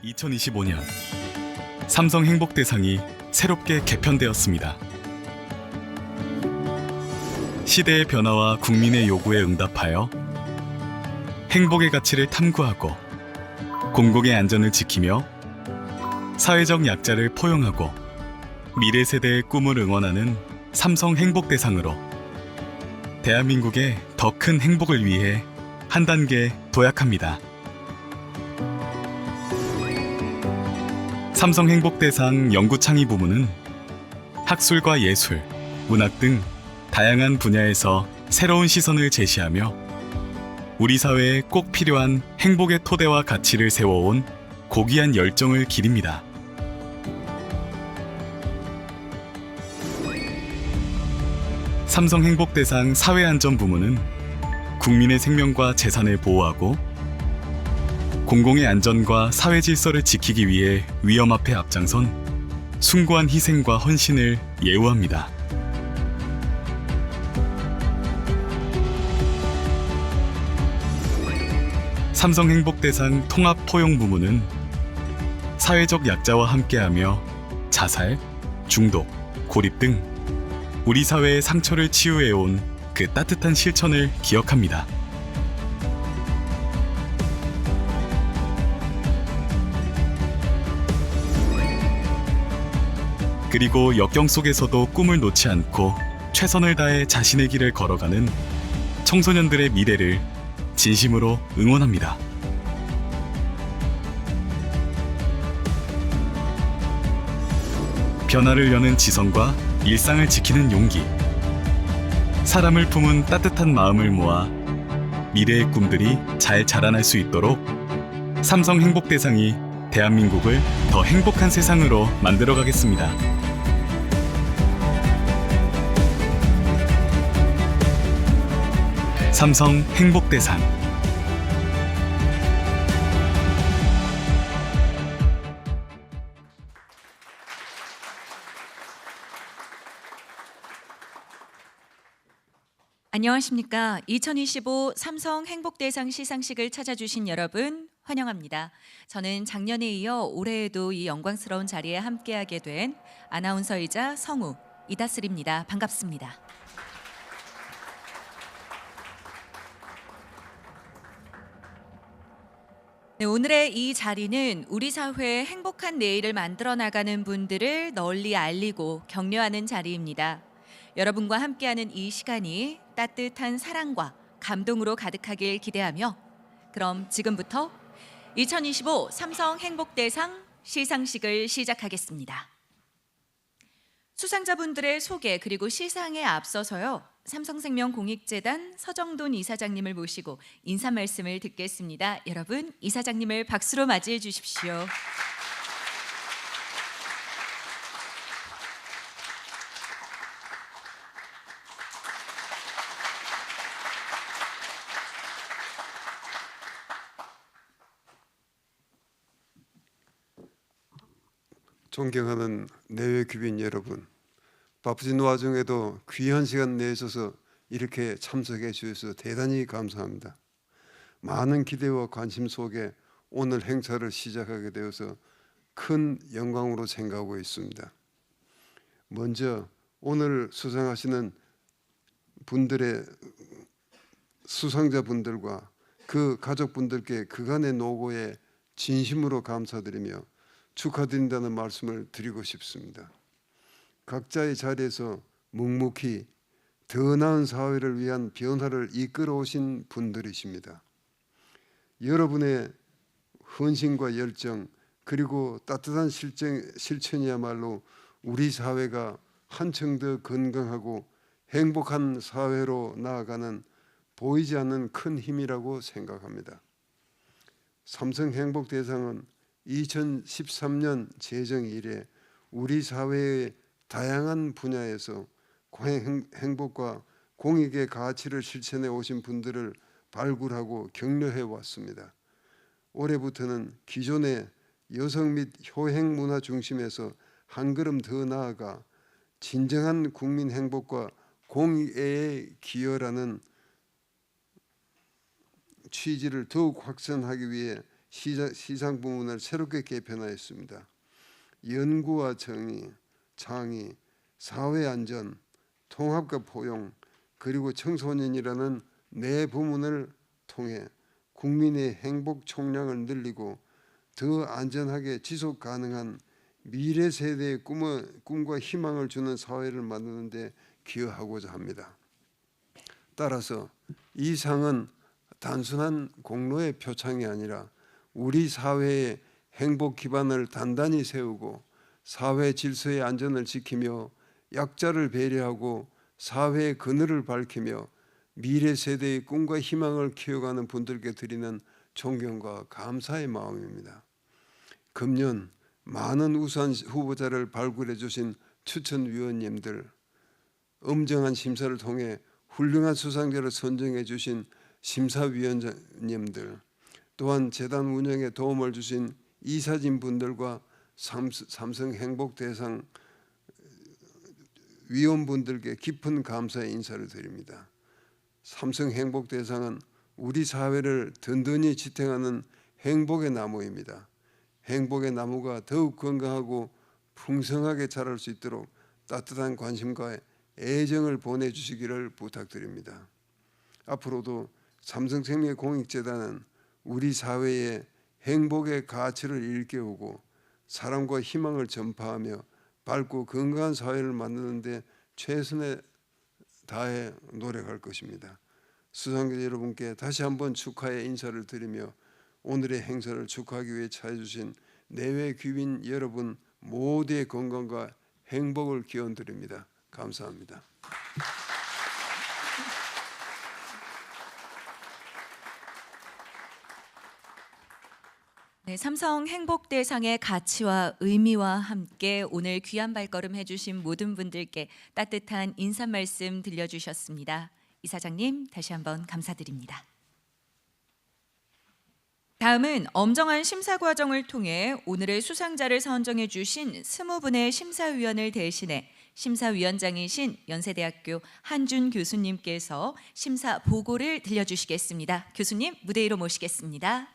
2025년 삼성 행복대상이 새롭게 개편되었습니다. 시대의 변화와 국민의 요구에 응답하여 행복의 가치를 탐구하고 공공의 안전을 지키며 사회적 약자를 포용하고 미래 세대의 꿈을 응원하는 삼성 행복대상으로 대한민국의 더 큰 행복을 위해 한 단계 도약합니다. 삼성 행복대상 연구창의 부문은 학술과 예술, 문학 등 다양한 분야에서 새로운 시선을 제시하며 우리 사회에 꼭 필요한 행복의 토대와 가치를 세워온 고귀한 열정을 기립니다. 삼성 행복대상 사회안전 부문은 국민의 생명과 재산을 보호하고 공공의 안전과 사회 질서를 지키기 위해 위험 앞에 앞장선 숭고한 희생과 헌신을 예우합니다. 삼성 행복대상 통합 포용 부문은 사회적 약자와 함께하며 자살, 중독, 고립 등 우리 사회의 상처를 치유해온 그 따뜻한 실천을 기억합니다. 그리고 역경 속에서도 꿈을 놓지 않고 최선을 다해 자신의 길을 걸어가는 청소년들의 미래를 진심으로 응원합니다. 변화를 여는 지성과 일상을 지키는 용기, 사람을 품은 따뜻한 마음을 모아 미래의 꿈들이 잘 자라날 수 있도록 삼성 행복대상이 대한민국을 더 행복한 세상으로 만들어가겠습니다. 삼성 행복대상. 안녕하십니까. 2025 삼성 행복대상 시상식을 찾아주신 여러분 환영합니다. 저는 작년에 이어 올해에도 이 영광스러운 자리에 함께하게 된 아나운서이자 성우 이다슬입니다. 반갑습니다. 네, 오늘의 이 자리는 우리 사회의 행복한 내일을 만들어 나가는 분들을 널리 알리고 격려하는 자리입니다. 여러분과 함께하는 이 시간이 따뜻한 사랑과 감동으로 가득하길 기대하며 그럼 지금부터 2025 삼성 행복대상 시상식을 시작하겠습니다. 수상자분들의 소개 그리고 시상에 앞서서요. 삼성생명 공익재단 서정돈 이사장님을 모시고 인사 말씀을 듣겠습니다. 여러분, 이사장님을 박수로 맞이해 주십시오. 존경하는 내외 귀빈 여러분, 바쁘신 와중에도 귀한 시간 내주셔서 이렇게 참석해 주셔서 대단히 감사합니다. 많은 기대와 관심 속에 오늘 행사를 시작하게 되어서 큰 영광으로 생각하고 있습니다. 먼저 오늘 수상하시는 분들의 수상자분들과 그 가족분들께 그간의 노고에 진심으로 감사드리며 축하드린다는 말씀을 드리고 싶습니다. 각자의 자리에서 묵묵히 더 나은 사회를 위한 변화를 이끌어 오신 분들이십니다. 여러분의 헌신과 열정 그리고 따뜻한 실천이야말로 우리 사회가 한층 더 건강하고 행복한 사회로 나아가는 보이지 않는 큰 힘이라고 생각합니다. 삼성 행복대상은 2013년 제정 이래 우리 사회의 다양한 분야에서 행복과 공익의 가치를 실천해 오신 분들을 발굴하고 격려해 왔습니다. 올해부터는 기존의 여성 및 효행 문화 중심에서 한 걸음 더 나아가 진정한 국민 행복과 공익에 기여라는 취지를 더욱 확산하기 위해 시상 부문을 새롭게 개편하였습니다. 연구와 창의, 사회안전, 통합과 포용, 그리고 청소년이라는 네 부문을 통해 국민의 행복 총량을 늘리고 더 안전하게 지속 가능한 미래 세대의 꿈과 희망을 주는 사회를 만드는 데 기여하고자 합니다. 따라서 이 상은 단순한 공로의 표창이 아니라 우리 사회의 행복 기반을 단단히 세우고 사회 질서의 안전을 지키며 약자를 배려하고 사회의 그늘을 밝히며 미래 세대의 꿈과 희망을 키워가는 분들께 드리는 존경과 감사의 마음입니다. 금년 많은 우수한 후보자를 발굴해 주신 추천위원님들, 엄정한 심사를 통해 훌륭한 수상자를 선정해 주신 심사위원님들, 또한 재단 운영에 도움을 주신 이사진 분들과 삼성 행복대상 위원분들께 깊은 감사의 인사를 드립니다. 삼성 행복대상은 우리 사회를 든든히 지탱하는 행복의 나무입니다. 행복의 나무가 더욱 건강하고 풍성하게 자랄 수 있도록 따뜻한 관심과 애정을 보내주시기를 부탁드립니다. 앞으로도 삼성생명공익재단은 우리 사회에 행복의 가치를 일깨우고 사랑과 희망을 전파하며 밝고 건강한 사회를 만드는 데 최선을 다해 노력할 것입니다. 수상자 여러분께 다시 한번 축하의 인사를 드리며 오늘의 행사를 축하하기 위해 찾아주신 내외 귀빈 여러분 모두의 건강과 행복을 기원드립니다. 감사합니다. 네, 삼성 행복대상의 가치와 의미와 함께 오늘 귀한 발걸음 해주신 모든 분들께 따뜻한 인사 말씀 들려주셨습니다. 이사장님 다시 한번 감사드립니다. 다음은 엄정한 심사 과정을 통해 오늘의 수상자를 선정해 주신 20분의 심사위원을 대신해 심사위원장이신 연세대학교 한준 교수님께서 심사 보고를 들려주시겠습니다. 교수님 무대 위로 모시겠습니다.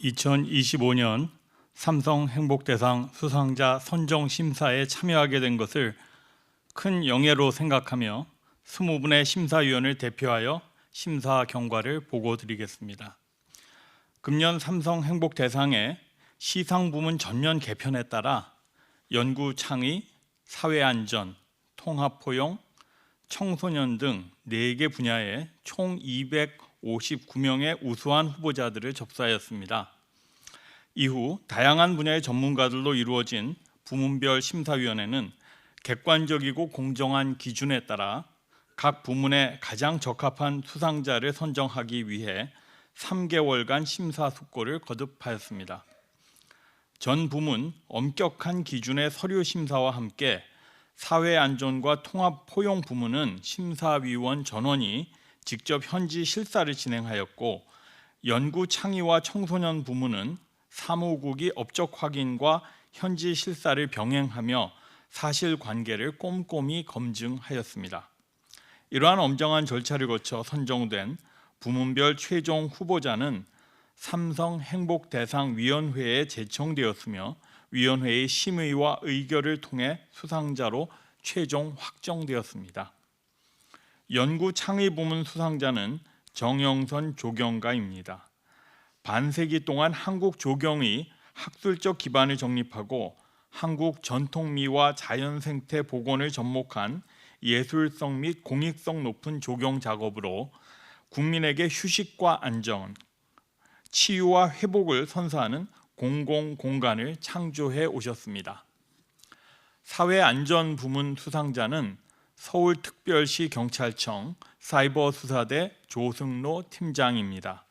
(2025년) 삼성 행복대상 수상자 선정 심사에 참여하게 된 것을 큰 영예로 생각하며 20분의 심사위원을 대표하여 심사 경과를 보고드리겠습니다. 금년 삼성 행복대상의 시상부문 전면 개편에 따라 연구 창의, 사회안전, 통합포용, 청소년 등 4개 분야에 총 259명의 우수한 후보자들을 접수하였습니다. 이후 다양한 분야의 전문가들로 이루어진 부문별 심사위원회는 객관적이고 공정한 기준에 따라 각 부문에 가장 적합한 수상자를 선정하기 위해 3개월간 심사숙고를 거듭하였습니다. 전 부문 엄격한 기준의 서류 심사와 함께 사회안전과 통합포용 부문은 심사위원 전원이 직접 현지 실사를 진행하였고, 연구 창의와 청소년 부문은 사무국이 업적 확인과 현지 실사를 병행하며 사실관계를 꼼꼼히 검증하였습니다. 이러한 엄정한 절차를 거쳐 선정된 부문별 최종 후보자는 삼성 행복대상위원회에 제청되었으며 위원회의 심의와 의결을 통해 수상자로 최종 확정되었습니다. 연구 창의 부문 수상자는 정영선 조경가입니다. 반세기 동안 한국 조경의 학술적 기반을 정립하고 한국 전통미와 자연생태 복원을 접목한 예술성 및 공익성 높은 조경 작업으로 국민에게 휴식과 안정, 치유와 회복을 선사하는 공공공간을 창조해 오셨습니다. 사회안전 부문 수상자는 서울특별시 경찰청 사이버수사대 조승로 팀장입니다.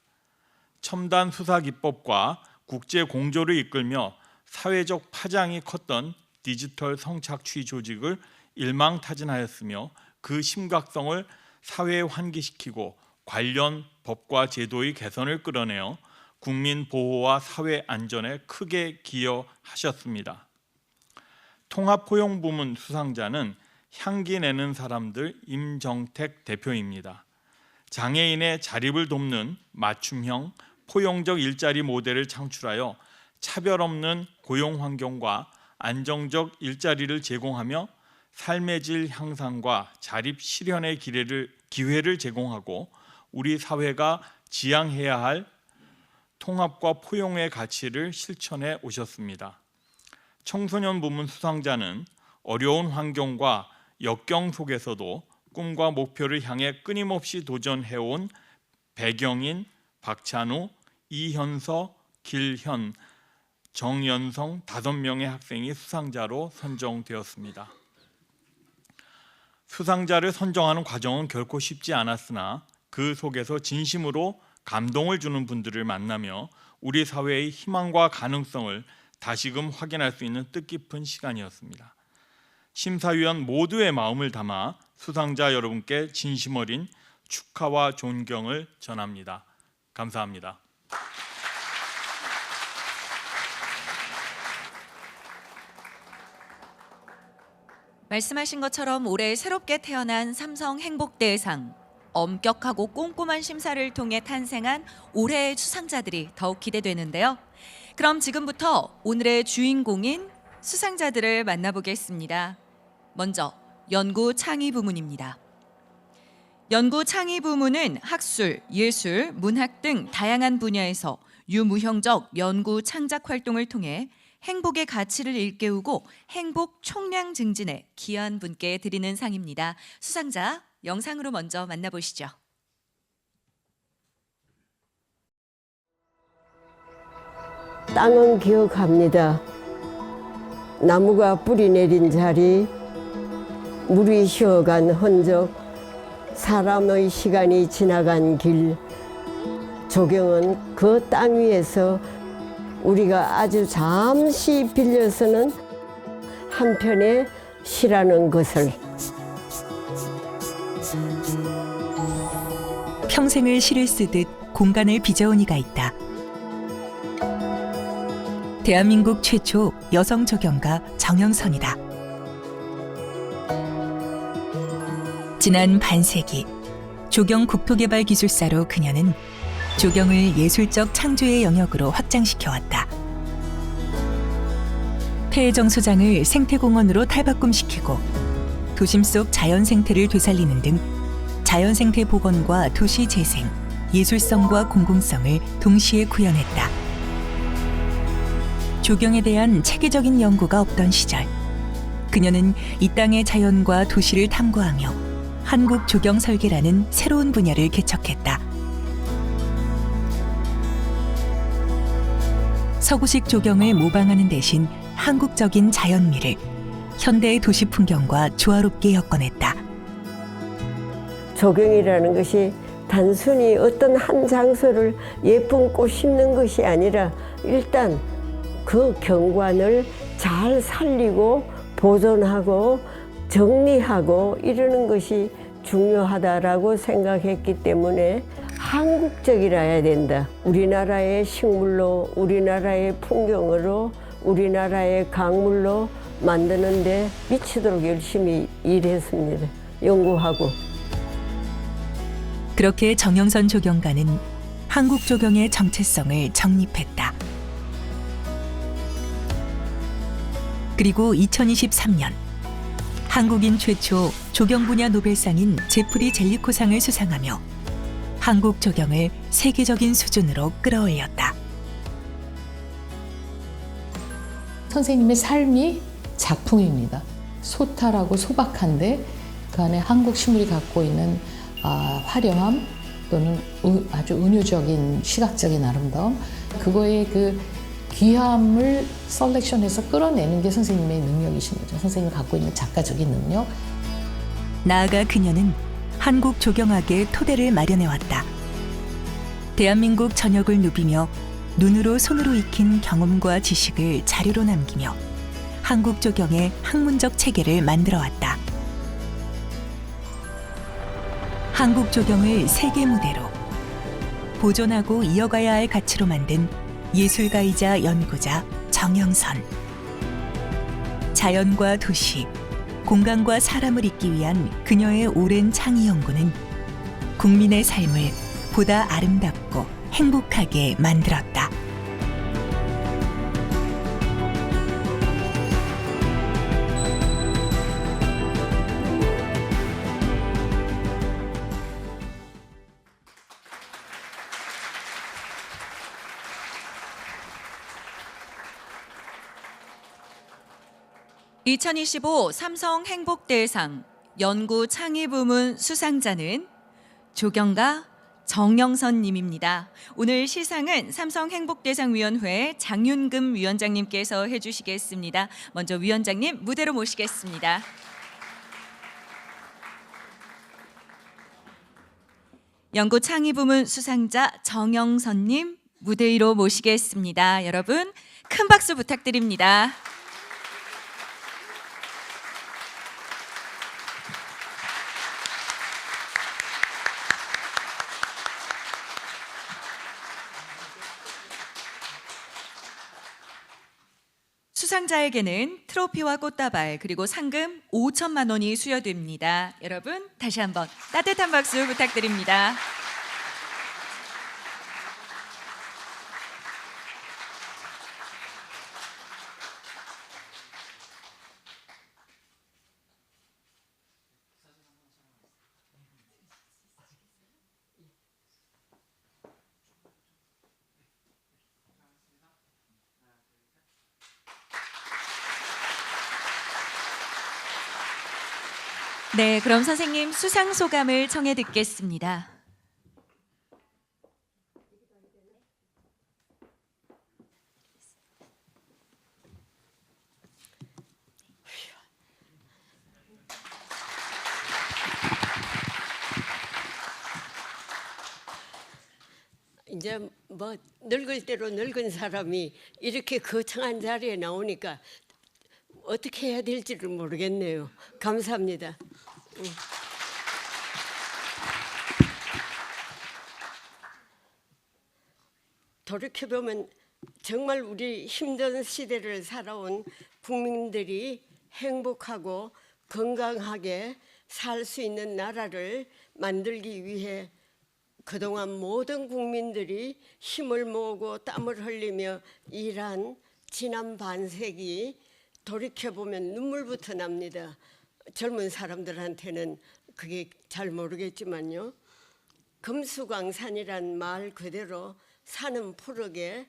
첨단 수사 기법과 국제 공조를 이끌며 사회적 파장이 컸던 디지털 성착취 조직을 일망타진하였으며 그 심각성을 사회에 환기시키고 관련 법과 제도의 개선을 끌어내어 국민 보호와 사회 안전에 크게 기여하셨습니다. 통합포용 부문 수상자는 향기 내는 사람들 임정택 대표입니다. 장애인의 자립을 돕는 맞춤형 포용적 일자리 모델을 창출하여 차별 없는 고용 환경과 안정적 일자리를 제공하며 삶의 질 향상과 자립 실현의 기회를 제공하고 우리 사회가 지향해야 할 통합과 포용의 가치를 실천해 오셨습니다. 청소년 부문 수상자는 어려운 환경과 역경 속에서도 꿈과 목표를 향해 끊임없이 도전해온 배경인, 박찬우, 이현서, 길현, 정연성 5명의 학생이 수상자로 선정되었습니다. 수상자를 선정하는 과정은 결코 쉽지 않았으나 그 속에서 진심으로 감동을 주는 분들을 만나며 우리 사회의 희망과 가능성을 다시금 확인할 수 있는 뜻깊은 시간이었습니다. 심사위원 모두의 마음을 담아 수상자 여러분께 진심 어린 축하와 존경을 전합니다. 감사합니다. 말씀하신 것처럼 올해 새롭게 태어난 삼성 행복대상, 엄격하고 꼼꼼한 심사를 통해 탄생한 올해의 수상자들이 더욱 기대되는데요. 그럼 지금부터 오늘의 주인공인 수상자들을 만나보겠습니다. 먼저 연구 창의 부문입니다. 연구 창의 부문은 학술, 예술, 문학 등 다양한 분야에서 유무형적 연구 창작 활동을 통해 행복의 가치를 일깨우고 행복 총량 증진에 기여한 분께 드리는 상입니다. 수상자 영상으로 먼저 만나보시죠. 땅은 기억합니다. 나무가 뿌리 내린 자리, 물이 쉬어간 흔적, 사람의 시간이 지나간 길. 조경은 그 땅 위에서 우리가 아주 잠시 빌려서는 한편의 시라는 것을. 평생을 시를 쓰듯 공간을 빚어온 이가 있다. 대한민국 최초 여성 조경가 정영선이다. 지난 반세기 조경 국토개발기술사로 그녀는 조경을 예술적 창조의 영역으로 확장시켜왔다. 폐해정 소장을 생태공원으로 탈바꿈시키고 도심 속 자연생태를 되살리는 등 자연생태 복원과 도시재생, 예술성과 공공성을 동시에 구현했다. 조경에 대한 체계적인 연구가 없던 시절, 그녀는 이 땅의 자연과 도시를 탐구하며 한국조경설계라는 새로운 분야를 개척했다. 서구식 조경을 모방하는 대신 한국적인 자연미를 현대의 도시 풍경과 조화롭게 엮어냈다. 조경이라는 것이 단순히 어떤 한 장소를 예쁜 꽃 심는 것이 아니라 일단 그 경관을 잘 살리고 보존하고 정리하고 이러는 것이 중요하다라고 생각했기 때문에 한국적이라야 된다. 우리나라의 식물로, 우리나라의 풍경으로, 우리나라의 강물로 만드는데 미치도록 열심히 일했습니다. 연구하고. 그렇게 정영선 조경가는 한국 조경의 정체성을 정립했다. 그리고 2023년 한국인 최초 조경 분야 노벨상인 제프리 젤리코상을 수상하며 한국 조경을 세계적인 수준으로 끌어올렸다. 선생님의 삶이 작품입니다. 소탈하고 소박한데 그 안에 한국 식물이 갖고 있는 화려함 또는 아주 은유적인 시각적인 아름다움, 그거의 그 귀함을 셀렉션해서 끌어내는 게 선생님의 능력이신 거죠. 선생님이 갖고 있는 작가적인 능력. 나아가 그녀는 한국 조경학의 토대를 마련해왔다. 대한민국 전역을 누비며 눈으로 손으로 익힌 경험과 지식을 자료로 남기며 한국 조경의 학문적 체계를 만들어왔다. 한국 조경을 세계 무대로 보존하고 이어가야 할 가치로 만든 예술가이자 연구자 정영선. 자연과 도시, 공간과 사람을 잇기 위한 그녀의 오랜 창의 연구는 국민의 삶을 보다 아름답고 행복하게 만들었다. (2025) 삼성 행복대상 연구 창의 부문 수상자는 조경가 정영선 님입니다. 오늘 시상은 삼성 행복대상위원회 장윤금 위원장님께서 해주시겠습니다. 먼저 위원장님 무대로 모시겠습니다. 연구 창의 부문 수상자 정영선 님 무대 위로 모시겠습니다. 여러분 큰 박수 부탁드립니다. 수상자에게는 트로피와 꽃다발 그리고 상금 5천만 원이 수여됩니다. 여러분 다시 한번 따뜻한 박수 부탁드립니다. 네, 그럼 선생님 수상 소감을 청해 듣겠습니다. 이제 뭐 늙을 대로 늙은 사람이 이렇게 거창한 자리에 나오니까 어떻게 해야 될지를 모르겠네요. 감사합니다. 돌이켜보면 정말 우리 힘든 시대를 살아온 국민들이 행복하고 건강하게 살 수 있는 나라를 만들기 위해 그동안 모든 국민들이 힘을 모으고 땀을 흘리며 일한 지난 반세기 돌이켜보면 눈물부터 납니다. 젊은 사람들한테는 그게 잘 모르겠지만요. 금수강산이란 말 그대로 산은 푸르게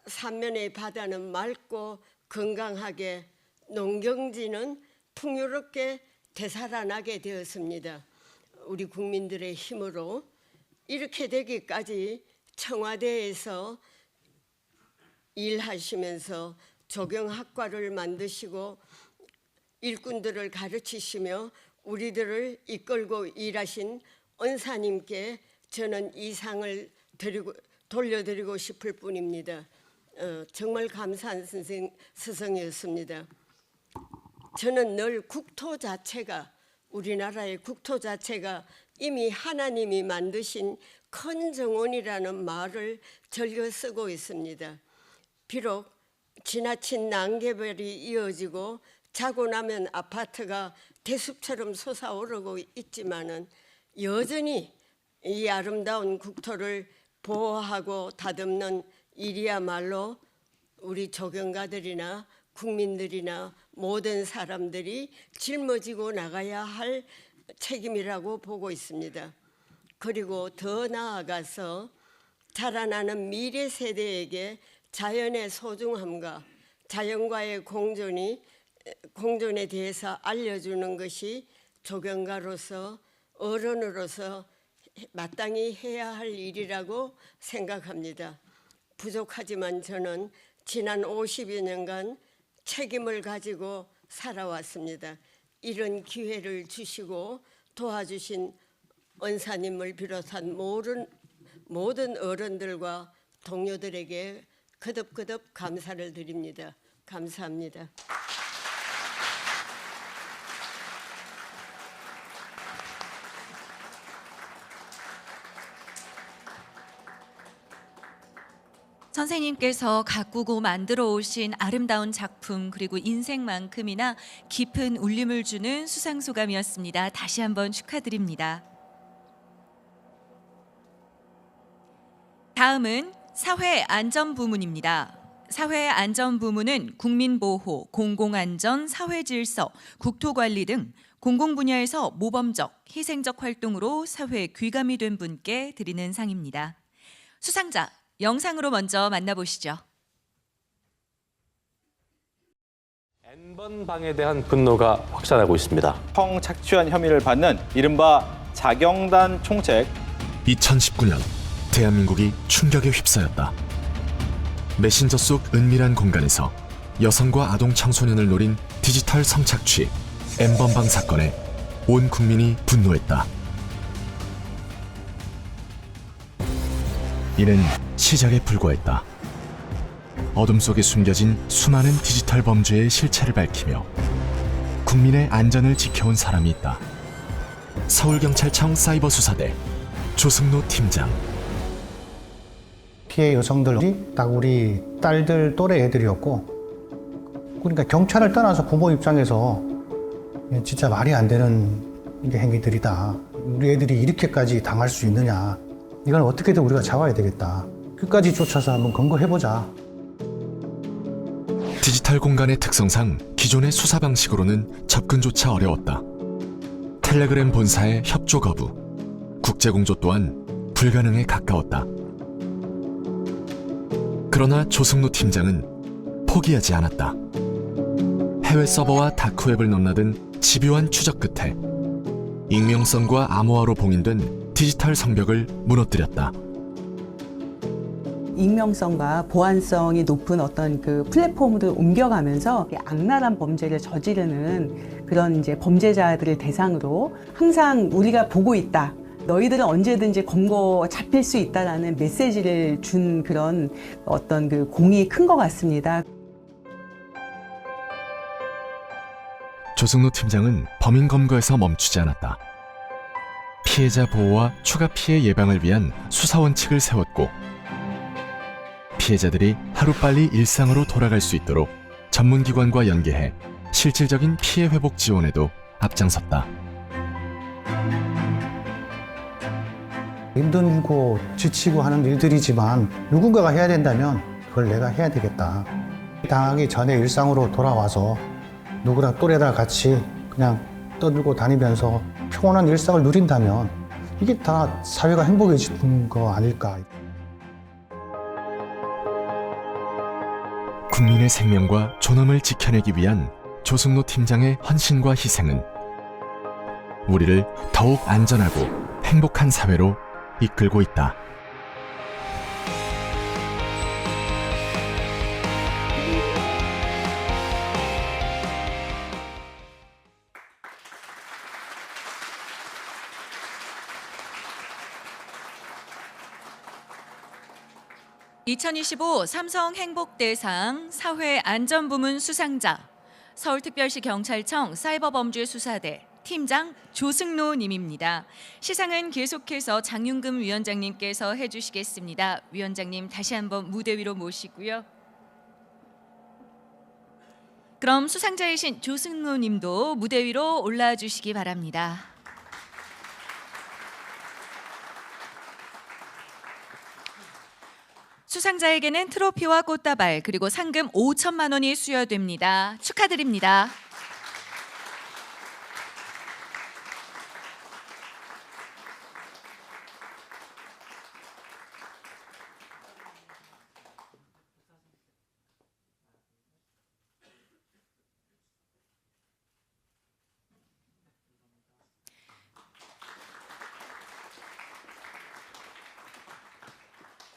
삼면의 바다는 맑고 건강하게 농경지는 풍요롭게 되살아나게 되었습니다. 우리 국민들의 힘으로 이렇게 되기까지 청와대에서 일하시면서 조경학과를 만드시고 일꾼들을 가르치시며 우리들을 이끌고 일하신 은사님께 저는 이 상을 돌려드리고 싶을 뿐입니다. 정말 감사한 스승이었습니다. 저는 늘 국토 자체가 우리나라의 국토 자체가 이미 하나님이 만드신 큰 정원이라는 말을 즐겨 쓰고 있습니다. 비록 지나친 난개발이 이어지고 자고 나면 아파트가 대숲처럼 솟아오르고 있지만은 여전히 이 아름다운 국토를 보호하고 다듬는 일이야말로 우리 조경가들이나 국민들이나 모든 사람들이 짊어지고 나가야 할 책임이라고 보고 있습니다. 그리고 더 나아가서 자라나는 미래 세대에게 자연의 소중함과 자연과의 공존에 대해서 알려주는 것이 조경가로서 어른으로서 마땅히 해야 할 일이라고 생각합니다. 부족하지만 저는 지난 50여 년간 책임을 가지고 살아왔습니다. 이런 기회를 주시고 도와주신 은사님을 비롯한 모든 어른들과 동료들에게 거듭거듭 감사를 드립니다. 감사합니다. 선생님께서 가꾸고 만들어 오신 아름다운 작품 그리고 인생만큼이나 깊은 울림을 주는 수상소감이었습니다. 다시 한번 축하드립니다. 다음은 사회안전부문입니다. 사회안전부문은 국민보호, 공공안전, 사회질서, 국토관리 등 공공분야에서 모범적, 희생적 활동으로 사회에 귀감이 된 분께 드리는 상입니다. 수상자 영상으로 먼저 만나보시죠. N번방에 대한 분노가 확산하고 있습니다. 성착취한 혐의를 받는 이른바 자경단 총책. 2019년 대한민국이 충격에 휩싸였다. 메신저 속 은밀한 공간에서 여성과 아동 청소년을 노린 디지털 성착취 N번방 사건에 온 국민이 분노했다. 이는 시작에 불과했다. 어둠 속에 숨겨진 수많은 디지털 범죄의 실체를 밝히며 국민의 안전을 지켜온 사람이 있다. 서울경찰청 사이버수사대 조승노 팀장. 피해 여성들이 딱 우리 딸들 또래 애들이었고, 그러니까 경찰을 떠나서 부모 입장에서 진짜 말이 안 되는 행위들이다. 우리 애들이 이렇게까지 당할 수 있느냐. 이건 어떻게든 우리가 잡아야 되겠다. 끝까지 쫓아서 한번 검거해보자. 디지털 공간의 특성상 기존의 수사 방식으로는 접근조차 어려웠다. 텔레그램 본사의 협조 거부, 국제공조 또한 불가능에 가까웠다. 그러나 조승노 팀장은 포기하지 않았다. 해외 서버와 다크웹을 넘나든 집요한 추적 끝에 익명성과 암호화로 봉인된 디지털 성벽을 무너뜨렸다. 익명성과 보안성이 높은 어떤 그 플랫폼으로 옮겨가면서 악랄한 범죄를 저지르는 그런 이제 범죄자들을 대상으로 항상 우리가 보고 있다. 너희들은 언제든지 검거 잡힐 수 있다라는 메시지를 준 그런 어떤 그 공이 큰 것 같습니다. 조승노 팀장은 범인 검거에서 멈추지 않았다. 피해자 보호와 추가 피해 예방을 위한 수사 원칙을 세웠고, 피해자들이 하루빨리 일상으로 돌아갈 수 있도록 전문기관과 연계해 실질적인 피해 회복 지원에도 앞장섰다. 힘들고 지치고 하는 일들이지만 누군가가 해야 된다면 그걸 내가 해야 되겠다. 당하기 전에 일상으로 돌아와서 누구랑 또래랑 같이 그냥 떠들고 다니면서 평온한 일상을 누린다면 이게 다 사회가 행복해지는 거 아닐까. 국민의 생명과 존엄을 지켜내기 위한 조승노 팀장의 헌신과 희생은 우리를 더욱 안전하고 행복한 사회로 이끌고 있다. (2025) 삼성 행복대상 사회안전부문 수상자 서울특별시 경찰청 사이버범죄수사대 팀장 조승노 님입니다. 시상은 계속해서 장윤금 위원장님께서 해주시겠습니다. 위원장님 다시 한번 무대 위로 모시고요. 그럼 수상자이신 조승노 님도 무대 위로 올라와 주시기 바랍니다. 수상자에게는 트로피와 꽃다발 그리고 상금 5천만 원이 수여됩니다. 축하드립니다.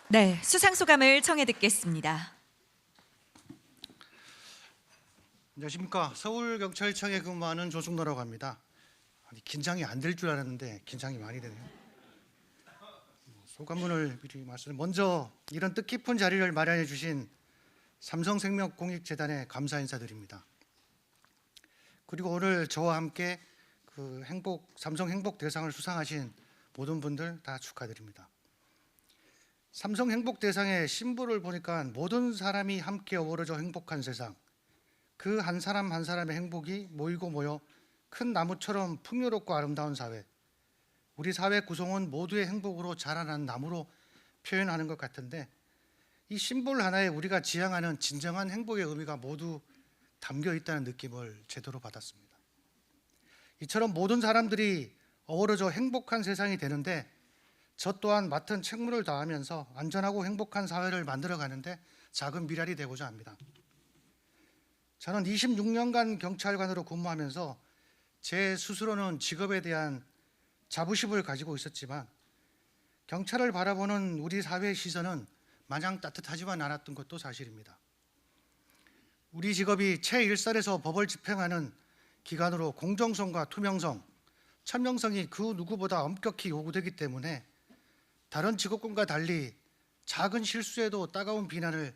네, 수상 소감을 청해 듣겠습니다. 안녕하십니까. 서울경찰청에 근무하는 조승노라고 합니다. 아니, 긴장이 안 될 줄 알았는데 긴장이 많이 되네요. 소감문을 미리 말씀. 먼저 이런 뜻깊은 자리를 마련해 주신 삼성생명공익재단에 감사 인사드립니다. 그리고 오늘 저와 함께 그 삼성 행복대상을 수상하신 모든 분들 다 축하드립니다. 삼성 행복대상의 심볼을 보니까 모든 사람이 함께 어우러져 행복한 세상, 그 한 사람 한 사람의 행복이 모이고 모여 큰 나무처럼 풍요롭고 아름다운 사회, 우리 사회 구성원 모두의 행복으로 자라난 나무로 표현하는 것 같은데, 이 심볼 하나에 우리가 지향하는 진정한 행복의 의미가 모두 담겨 있다는 느낌을 제대로 받았습니다. 이처럼 모든 사람들이 어우러져 행복한 세상이 되는데, 저 또한 맡은 책무를 다하면서 안전하고 행복한 사회를 만들어가는데 작은 미랄이 되고자 합니다. 저는 26년간 경찰관으로 근무하면서 제 스스로는 직업에 대한 자부심을 가지고 있었지만, 경찰을 바라보는 우리 사회의 시선은 마냥 따뜻하지만 않았던 것도 사실입니다. 우리 직업이 최일선에서 법을 집행하는 기관으로 공정성과 투명성, 천명성이 그 누구보다 엄격히 요구되기 때문에 다른 직업군과 달리 작은 실수에도 따가운 비난을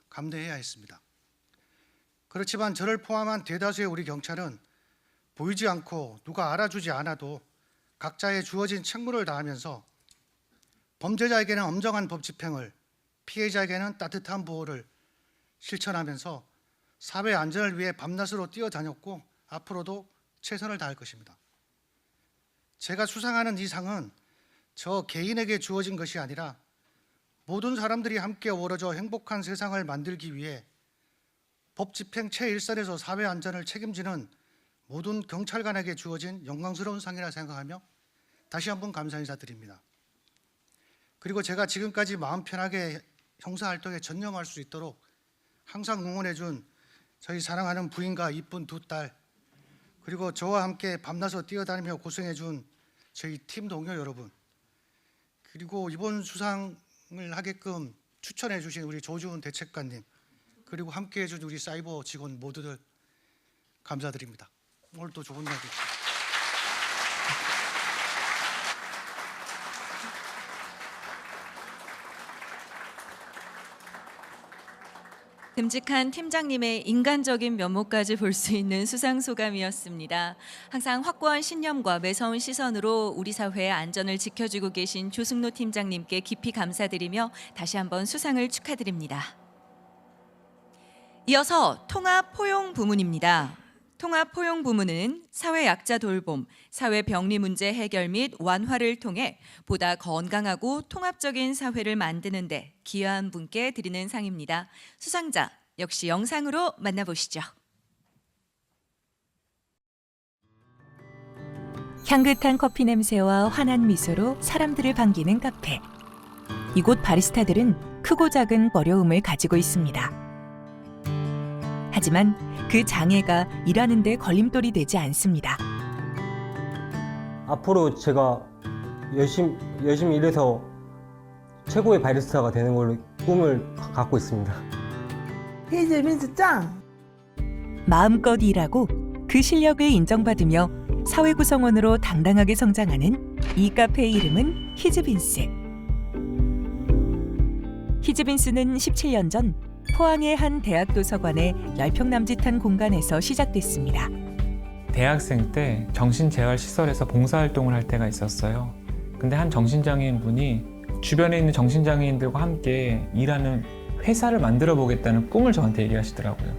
감내해야 했습니다. 그렇지만 저를 포함한 대다수의 우리 경찰은 보이지 않고 누가 알아주지 않아도 각자의 주어진 책무를 다하면서 범죄자에게는 엄정한 법 집행을, 피해자에게는 따뜻한 보호를 실천하면서 사회 안전을 위해 밤낮으로 뛰어다녔고 앞으로도 최선을 다할 것입니다. 제가 수상하는 이 상은 저 개인에게 주어진 것이 아니라 모든 사람들이 함께 어우러져 행복한 세상을 만들기 위해 법 집행 최일선에서 사회 안전을 책임지는 모든 경찰관에게 주어진 영광스러운 상이라 생각하며 다시 한번 감사 인사드립니다. 그리고 제가 지금까지 마음 편하게 형사활동에 전념할 수 있도록 항상 응원해준 저희 사랑하는 부인과 이쁜 두 딸, 그리고 저와 함께 밤낮으로 뛰어다니며 고생해준 저희 팀 동료 여러분, 그리고 이번 수상을 하게끔 추천해 주신 우리 조주훈 대책관님, 그리고 함께해 준 우리 사이버 직원 모두들 감사드립니다. 오늘도 좋은 날 되십시오. 듬직한 팀장님의 인간적인 면모까지 볼 수 있는 수상 소감이었습니다. 항상 확고한 신념과 매서운 시선으로 우리 사회의 안전을 지켜주고 계신 조승로 팀장님께 깊이 감사드리며 다시 한번 수상을 축하드립니다. 이어서 통합포용 부문입니다. 통합포용 부문은 사회 약자 돌봄, 사회 병리 문제 해결 및 완화를 통해 보다 건강하고 통합적인 사회를 만드는 데 기여한 분께 드리는 상입니다. 수상자 역시 영상으로 만나보시죠. 향긋한 커피 냄새와 환한 미소로 사람들을 반기는 카페. 이곳 바리스타들은 크고 작은 어려움을 가지고 있습니다. 하지만 그 장애가 일하는 데 걸림돌이 되지 않습니다. 앞으로 제가 열심히 일해서 최고의 바리스타가 되는 걸로 꿈을 갖고 있습니다. 히즈빈스 짱! 마음껏 일하고 그 실력을 인정받으며 사회 구성원으로 당당하게 성장하는 이 카페의 이름은 히즈빈스. 히즈빈스는 17년 전 포항의 한 대학 도서관의 10평 남짓한 공간에서 시작됐습니다. 대학생 때 정신재활시설에서 봉사활동을 할 때가 있었어요. 근데 한 정신장애인 분이 주변에 있는 정신장애인들과 함께 일하는 회사를 만들어 보겠다는 꿈을 저한테 얘기하시더라고요.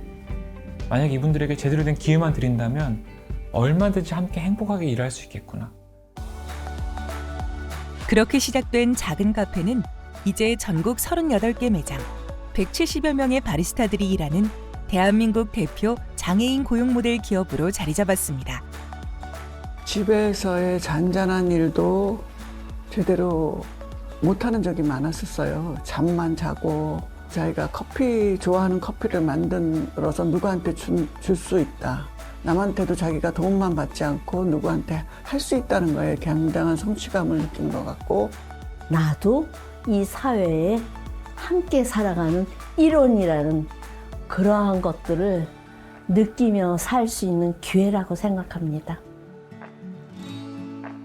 만약 이분들에게 제대로 된 기회만 드린다면 얼마든지 함께 행복하게 일할 수 있겠구나. 그렇게 시작된 작은 카페는 이제 전국 38개 매장, 170여 명의 바리스타들이 일하는 대한민국 대표 장애인 고용 모델 기업으로 자리 잡았습니다. 집에서의 잔잔한 일도 제대로 못하는 적이 많았었어요. 잠만 자고 자기가 좋아하는 커피를 만들어서 누구한테 줄 수 있다. 남한테도 자기가 도움만 받지 않고 누구한테 할 수 있다는 거에 굉장한 성취감을 느낀 것 같고, 나도 이 사회에 함께 살아가는 일원이라는 그러한 것들을 느끼며 살 수 있는 기회라고 생각합니다.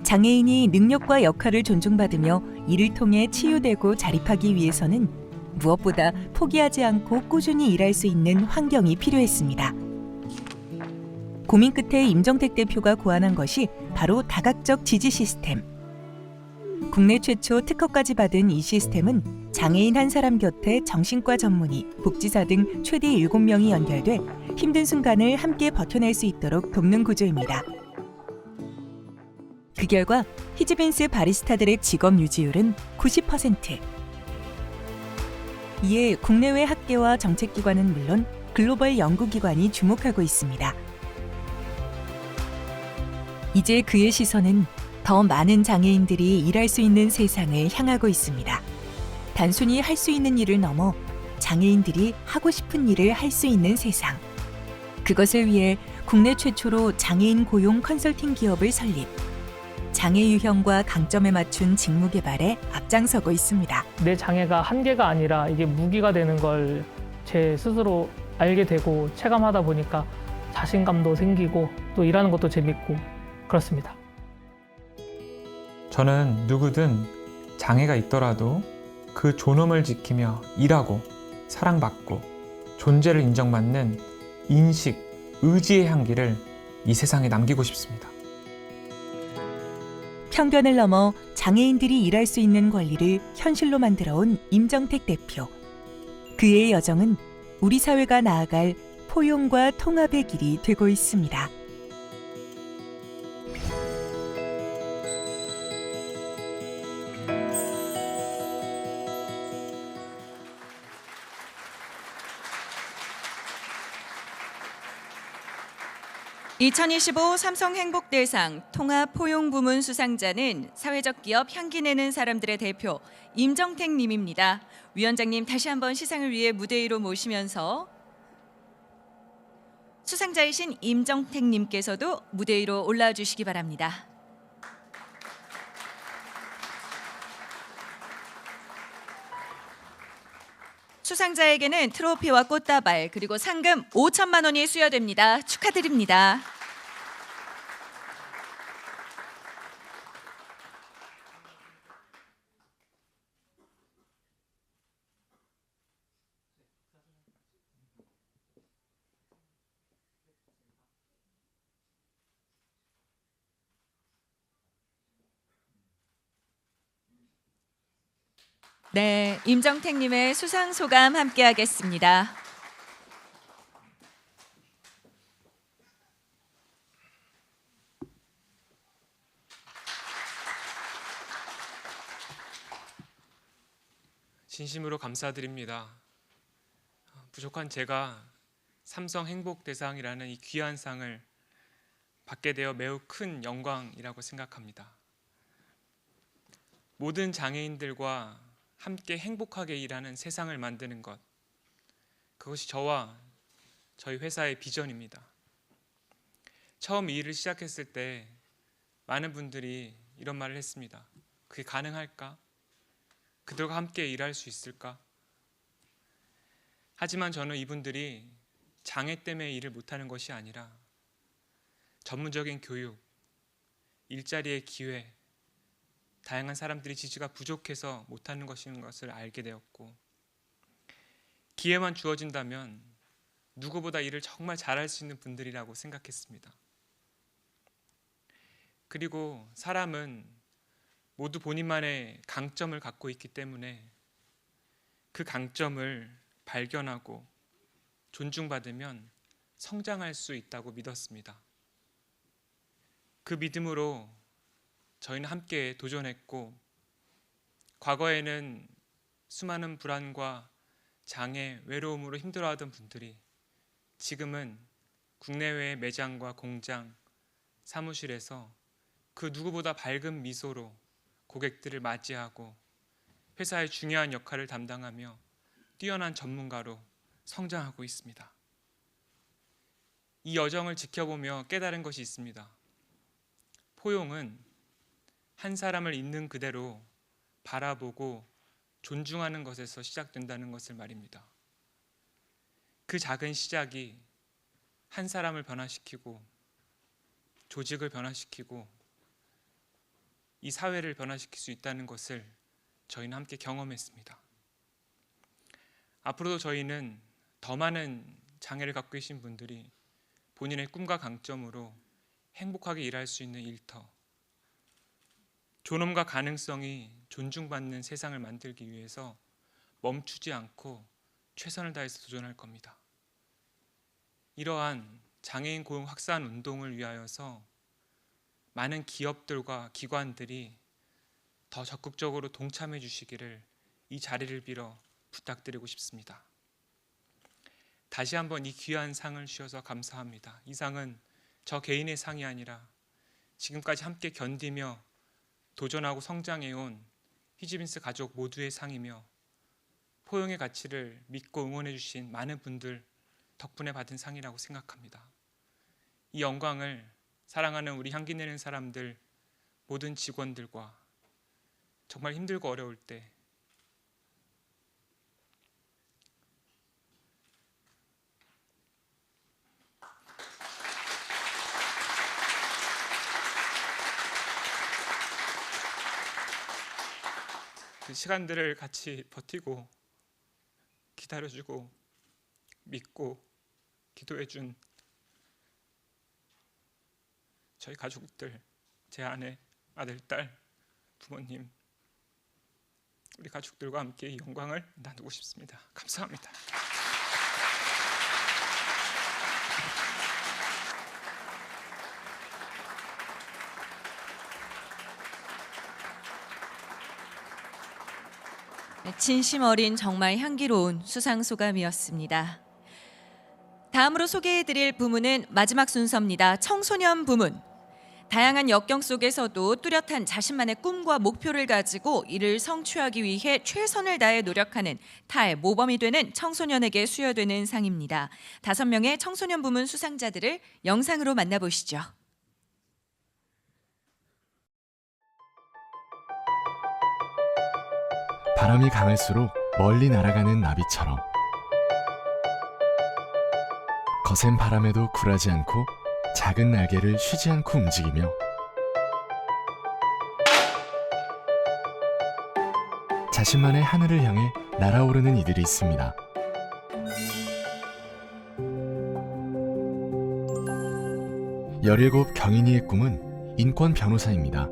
장애인이 능력과 역할을 존중받으며 이를 통해 치유되고 자립하기 위해서는 무엇보다 포기하지 않고 꾸준히 일할 수 있는 환경이 필요했습니다. 고민 끝에 임정택 대표가 고안한 것이 바로 다각적 지지 시스템. 국내 최초 특허까지 받은 이 시스템은 장애인 한 사람 곁에 정신과 전문의, 복지사 등 최대 7명이 연결돼 힘든 순간을 함께 버텨낼 수 있도록 돕는 구조입니다. 그 결과 히즈빈스 바리스타들의 직업 유지율은 90%. 이에 국내외 학계와 정책기관은 물론 글로벌 연구기관이 주목하고 있습니다. 이제 그의 시선은 더 많은 장애인들이 일할 수 있는 세상을 향하고 있습니다. 단순히 할 수 있는 일을 넘어 장애인들이 하고 싶은 일을 할 수 있는 세상. 그것을 위해 국내 최초로 장애인 고용 컨설팅 기업을 설립. 장애 유형과 강점에 맞춘 직무 개발에 앞장서고 있습니다. 내 장애가 한계가 아니라 이게 무기가 되는 걸 제 스스로 알게 되고 체감하다 보니까 자신감도 생기고 또 일하는 것도 재밌고 그렇습니다. 저는 누구든 장애가 있더라도 그 존엄을 지키며 일하고 사랑받고 존재를 인정받는 인식, 의지의 향기를 이 세상에 남기고 싶습니다. 편견을 넘어 장애인들이 일할 수 있는 권리를 현실로 만들어 온 임정택 대표. 그의 여정은 우리 사회가 나아갈 포용과 통합의 길이 되고 있습니다. (2025) 삼성 행복대상 통합 포용 부문 수상자는 사회적 기업 향기 내는 사람들의 대표 임정택 님입니다. 위원장님 다시 한번 시상을 위해 무대 위로 모시면서 수상자이신 임정택 님께서도 무대 위로 올라와 주시기 바랍니다. 수상자에게는 트로피와 꽃다발 그리고 상금 5천만 원이 수여됩니다. 축하드립니다. 네, 임정택님의 수상 소감 함께하겠습니다. 진심으로 감사드립니다. 부족한 제가 삼성 행복대상이라는 이 귀한 상을 받게 되어 매우 큰 영광이라고 생각합니다. 모든 장애인들과 함께 행복하게 일하는 세상을 만드는 것, 그것이 저와 저희 회사의 비전입니다. 처음 이 일을 시작했을 때 많은 분들이 이런 말을 했습니다. 그게 가능할까? 그들과 함께 일할 수 있을까? 하지만 저는 이분들이 장애 때문에 일을 못하는 것이 아니라 전문적인 교육, 일자리의 기회, 다양한 사람들이 지지가 부족해서 못하는 것인 것을 알게 되었고, 기회만 주어진다면 누구보다 일을 정말 잘할 수 있는 분들이라고 생각했습니다. 그리고 사람은 모두 본인만의 강점을 갖고 있기 때문에 그 강점을 발견하고 존중받으면 성장할 수 있다고 믿었습니다. 그 믿음으로 저희는 함께 도전했고, 과거에는 수많은 불안과 장애, 외로움으로 힘들어하던 분들이 지금은 국내외 매장과 공장, 사무실에서 그 누구보다 밝은 미소로 고객들을 맞이하고 회사의 중요한 역할을 담당하며 뛰어난 전문가로 성장하고 있습니다. 이 여정을 지켜보며 깨달은 것이 있습니다. 포용은 한 사람을 있는 그대로 바라보고 존중하는 것에서 시작된다는 것을 말입니다. 그 작은 시작이 한 사람을 변화시키고 조직을 변화시키고 이 사회를 변화시킬 수 있다는 것을 저희는 함께 경험했습니다. 앞으로도 저희는 더 많은 장애를 갖고 계신 분들이 본인의 꿈과 강점으로 행복하게 일할 수 있는 일터, 존엄과 가능성이 존중받는 세상을 만들기 위해서 멈추지 않고 최선을 다해서 도전할 겁니다. 이러한 장애인 고용 확산 운동을 위하여서 많은 기업들과 기관들이 더 적극적으로 동참해 주시기를 이 자리를 빌어 부탁드리고 싶습니다. 다시 한번 이 귀한 상을 주셔서 감사합니다. 이 상은 저 개인의 상이 아니라 지금까지 함께 견디며 도전하고 성장해온 히즈빈스 가족 모두의 상이며 포용의 가치를 믿고 응원해 주신 많은 분들 덕분에 받은 상이라고 생각합니다. 이 영광을 사랑하는 우리 향기 내는 사람들, 모든 직원들과 정말 힘들고 어려울 때 그 시간들을 같이 버티고 기다려주고 믿고 기도해준 저희 가족들, 제 아내, 아들, 딸, 부모님, 우리 가족들과 함께 이 영광을 나누고 싶습니다. 감사합니다. 진심 어린 정말 향기로운 수상 소감이었습니다. 다음으로 소개해드릴 부문은 마지막 순서입니다. 청소년 부문. 다양한 역경 속에서도 뚜렷한 자신만의 꿈과 목표를 가지고 이를 성취하기 위해 최선을 다해 노력하는 타의 모범이 되는 청소년에게 수여되는 상입니다. 5명의 청소년 부문 수상자들을 영상으로 만나보시죠. 바람이 강할수록 멀리 날아가는 나비처럼 거센 바람에도 굴하지 않고 작은 날개를 쉬지 않고 움직이며 자신만의 하늘을 향해 날아오르는 이들이 있습니다. (17) 경인이의 꿈은 인권 변호사입니다.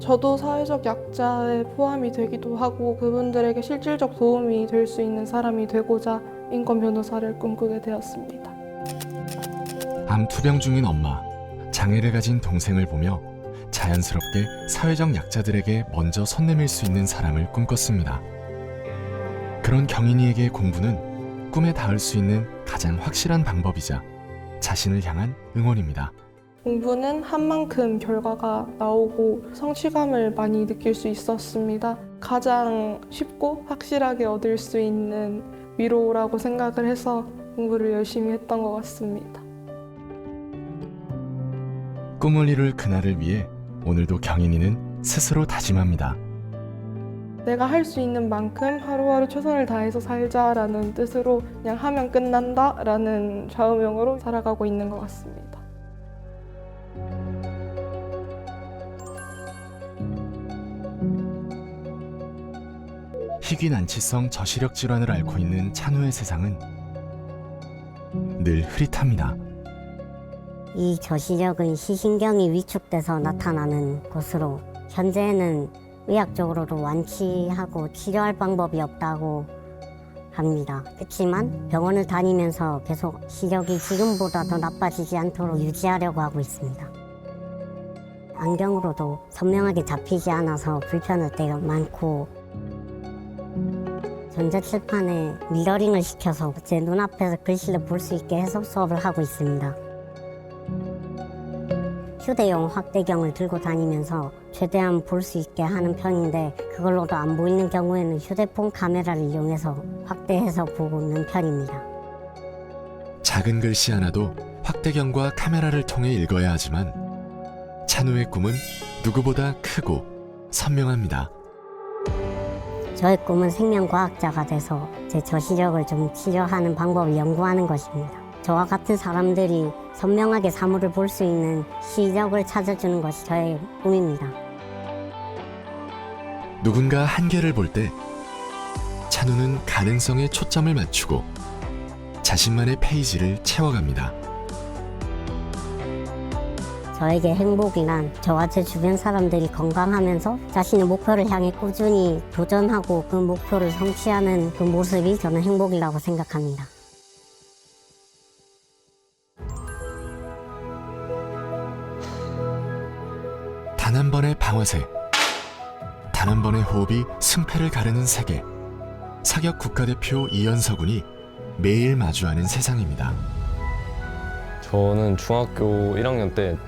저도 사회적 약자에 포함이 되기도 하고 그분들에게 실질적 도움이 될 수 있는 사람이 되고자 인권 변호사를 꿈꾸게 되었습니다. 암 투병 중인 엄마, 장애를 가진 동생을 보며 자연스럽게 사회적 약자들에게 먼저 손 내밀 수 있는 사람을 꿈꿨습니다. 그런 경인이에게 공부는 꿈에 닿을 수 있는 가장 확실한 방법이자 자신을 향한 응원입니다. 공부는 한 만큼 결과가 나오고 성취감을 많이 느낄 수 있었습니다. 가장 쉽고 확실하게 얻을 수 있는 위로라고 생각을 해서 공부를 열심히 했던 것 같습니다. 꿈을 이룰 그날을 위해 오늘도 경인이는 스스로 다짐합니다. 내가 할 수 있는 만큼 하루하루 최선을 다해서 살자라는 뜻으로 그냥 하면 끝난다라는 좌우명으로 살아가고 있는 것 같습니다. 희귀난치성 저시력 질환을 앓고 있는 찬우의 세상은 늘 흐릿합니다. 이 저시력은 시신경이 위축돼서 나타나는 것으로 현재는 의학적으로도 완치하고 치료할 방법이 없다고 합니다. 그렇지만 병원을 다니면서 계속 시력이 지금보다 더 나빠지지 않도록 유지하려고 하고 있습니다. 안경으로도 선명하게 잡히지 않아서 불편할 때가 많고 전자칠판에 미러링을 시켜서 제 눈앞에서 글씨를 볼 수 있게 해석 수업을 하고 있습니다. 휴대용 확대경을 들고 다니면서 최대한 볼 수 있게 하는 편인데 그걸로도 안 보이는 경우에는 휴대폰 카메라를 이용해서 확대해서 보고 있는 편입니다. 작은 글씨 하나도 확대경과 카메라를 통해 읽어야 하지만 찬우의 꿈은 누구보다 크고 선명합니다. 저의 꿈은 생명과학자가 돼서 제 저시력을 좀 치료하는 방법을 연구하는 것입니다. 저와 같은 사람들이 선명하게 사물을 볼 수 있는 시력을 찾아주는 것이 저의 꿈입니다. 누군가 한계를 볼 때 찬우는 가능성에 초점을 맞추고 자신만의 페이지를 채워갑니다. 저에게 행복이란 저와 제 주변 사람들이 건강하면서 자신의 목표를 향해 꾸준히 도전하고 그 목표를 성취하는 그 모습이 저는 행복이라고 생각합니다. 단 한 번의 방아쇠, 단 한 번의 호흡이 승패를 가르는 세계. 사격 국가대표 이연서 군이 매일 마주하는 세상입니다. 저는 중학교 1학년 때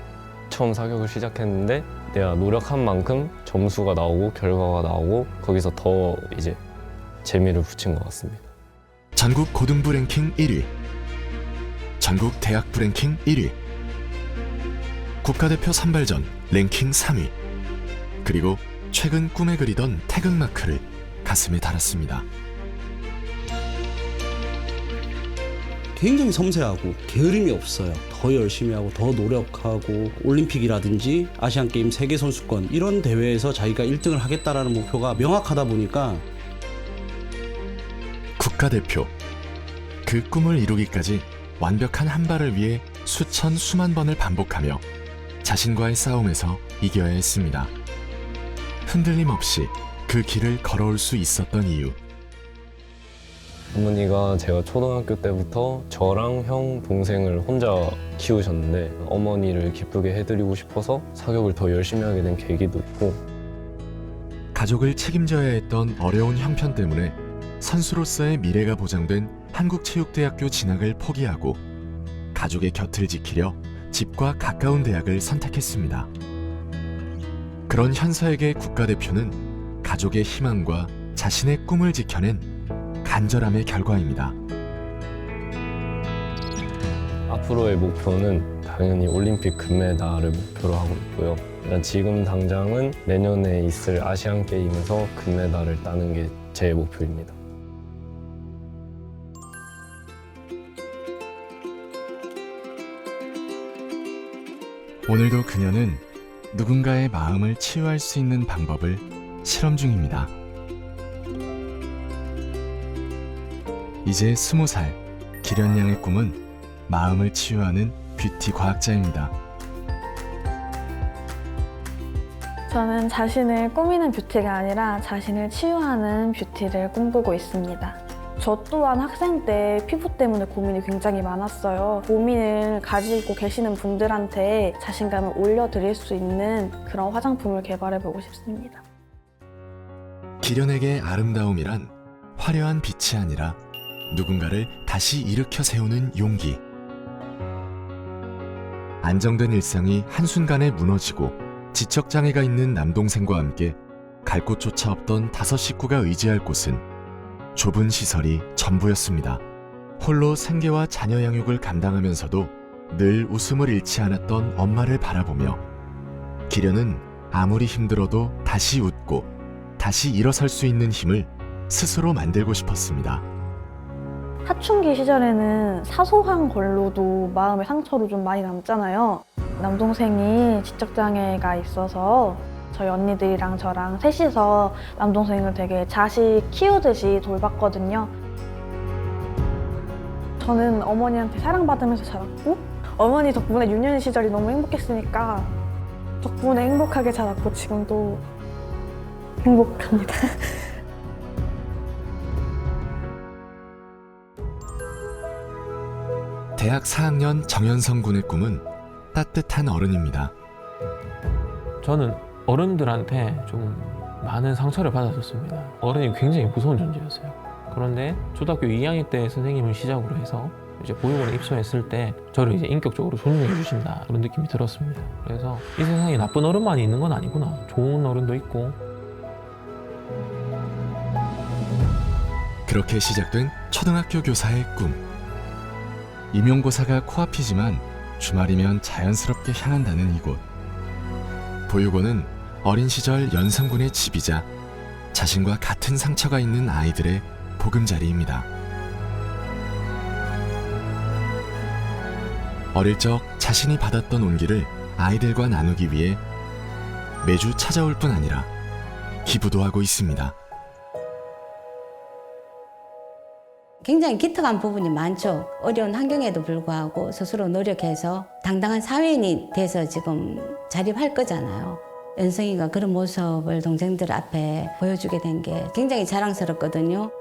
처음 사격을 시작했는데 내가 노력한 만큼 점수가 나오고 결과가 나오고 거기서 더 이제 재미를 붙인 것 같습니다. 전국 고등부 랭킹 1위, 전국 대학부 랭킹 1위, 국가대표 선발전 랭킹 3위, 그리고 최근 꿈에 그리던 태극마크를 가슴에 달았습니다. 굉장히 섬세하고 게으름이 없어요. 더 열심히 하고 더 노력하고 올림픽이라든지 아시안게임 세계선수권 이런 대회에서 자기가 1등을 하겠다라는 목표가 명확하다 보니까 국가대표, 그 꿈을 이루기까지 완벽한 한 발을 위해 수천 수만 번을 반복하며 자신과의 싸움에서 이겨야 했습니다. 흔들림 없이 그 길을 걸어올 수 있었던 이유. 어머니가 제가 초등학교 때부터 저랑 형, 동생을 혼자 키우셨는데 어머니를 기쁘게 해드리고 싶어서 사격을 더 열심히 하게 된 계기도 있고, 가족을 책임져야 했던 어려운 형편 때문에 선수로서의 미래가 보장된 한국체육대학교 진학을 포기하고 가족의 곁을 지키려 집과 가까운 대학을 선택했습니다. 그런 현서에게 국가대표는 가족의 희망과 자신의 꿈을 지켜낸 간절함의 결과입니다. 앞으로의 목표는 당연히 올림픽 금메달을 목표로 하고 있고요. 일단 지금 당장은 내년에 있을 아시안게임에서 금메달을 따는 게 제 목표입니다. 오늘도 그녀는 누군가의 마음을 치유할 수 있는 방법을 실험 중입니다. 이제 20살, 기련양의 꿈은 마음을 치유하는 뷰티 과학자입니다. 저는 자신을 꾸미는 뷰티가 아니라 자신을 치유하는 뷰티를 꿈꾸고 있습니다. 저 또한 학생 때 피부 때문에 고민이 굉장히 많았어요. 고민을 가지고 계시는 분들한테 자신감을 올려드릴 수 있는 그런 화장품을 개발해보고 싶습니다. 기련에게 아름다움이란 화려한 빛이 아니라 누군가를 다시 일으켜 세우는 용기. 안정된 일상이 한순간에 무너지고 지적장애가 있는 남동생과 함께 갈 곳조차 없던 5 식구가 의지할 곳은 좁은 시설이 전부였습니다. 홀로 생계와 자녀 양육을 감당하면서도 늘 웃음을 잃지 않았던 엄마를 바라보며 기련은 아무리 힘들어도 다시 웃고 다시 일어설 수 있는 힘을 스스로 만들고 싶었습니다. 사춘기 시절에는 사소한 걸로도 마음의 상처로 좀 많이 남잖아요. 남동생이 지적장애가 있어서 저희 언니들이랑 저랑 셋이서 남동생을 되게 자식 키우듯이 돌봤거든요. 저는 어머니한테 사랑받으면서 자랐고 어머니 덕분에 유년 시절이 너무 행복했으니까 덕분에 행복하게 자랐고 지금도 행복합니다. 대학 4학년 정연성 군의 꿈은 따뜻한 어른입니다. 저는 어른들한테 좀 많은 상처를 받았었습니다. 어른이 굉장히 무서운 존재였어요. 그런데 초등학교 2학년 때 선생님을 시작으로 해서 이제 보육원에 입소했을 때 저를 이제 인격적으로 존중해 주신다 그런 느낌이 들었습니다. 그래서 이 세상에 나쁜 어른만 있는 건 아니구나. 좋은 어른도 있고. 그렇게 시작된 초등학교 교사의 꿈. 임용고사가 코앞이지만 주말이면 자연스럽게 향한다는 이곳. 보육원은 어린 시절 연성군의 집이자 자신과 같은 상처가 있는 아이들의 보금자리입니다. 어릴 적 자신이 받았던 온기를 아이들과 나누기 위해 매주 찾아올 뿐 아니라 기부도 하고 있습니다. 굉장히 기특한 부분이 많죠. 어려운 환경에도 불구하고 스스로 노력해서 당당한 사회인이 돼서 지금 자립할 거잖아요. 연성이가 그런 모습을 동생들 앞에 보여주게 된 게 굉장히 자랑스럽거든요.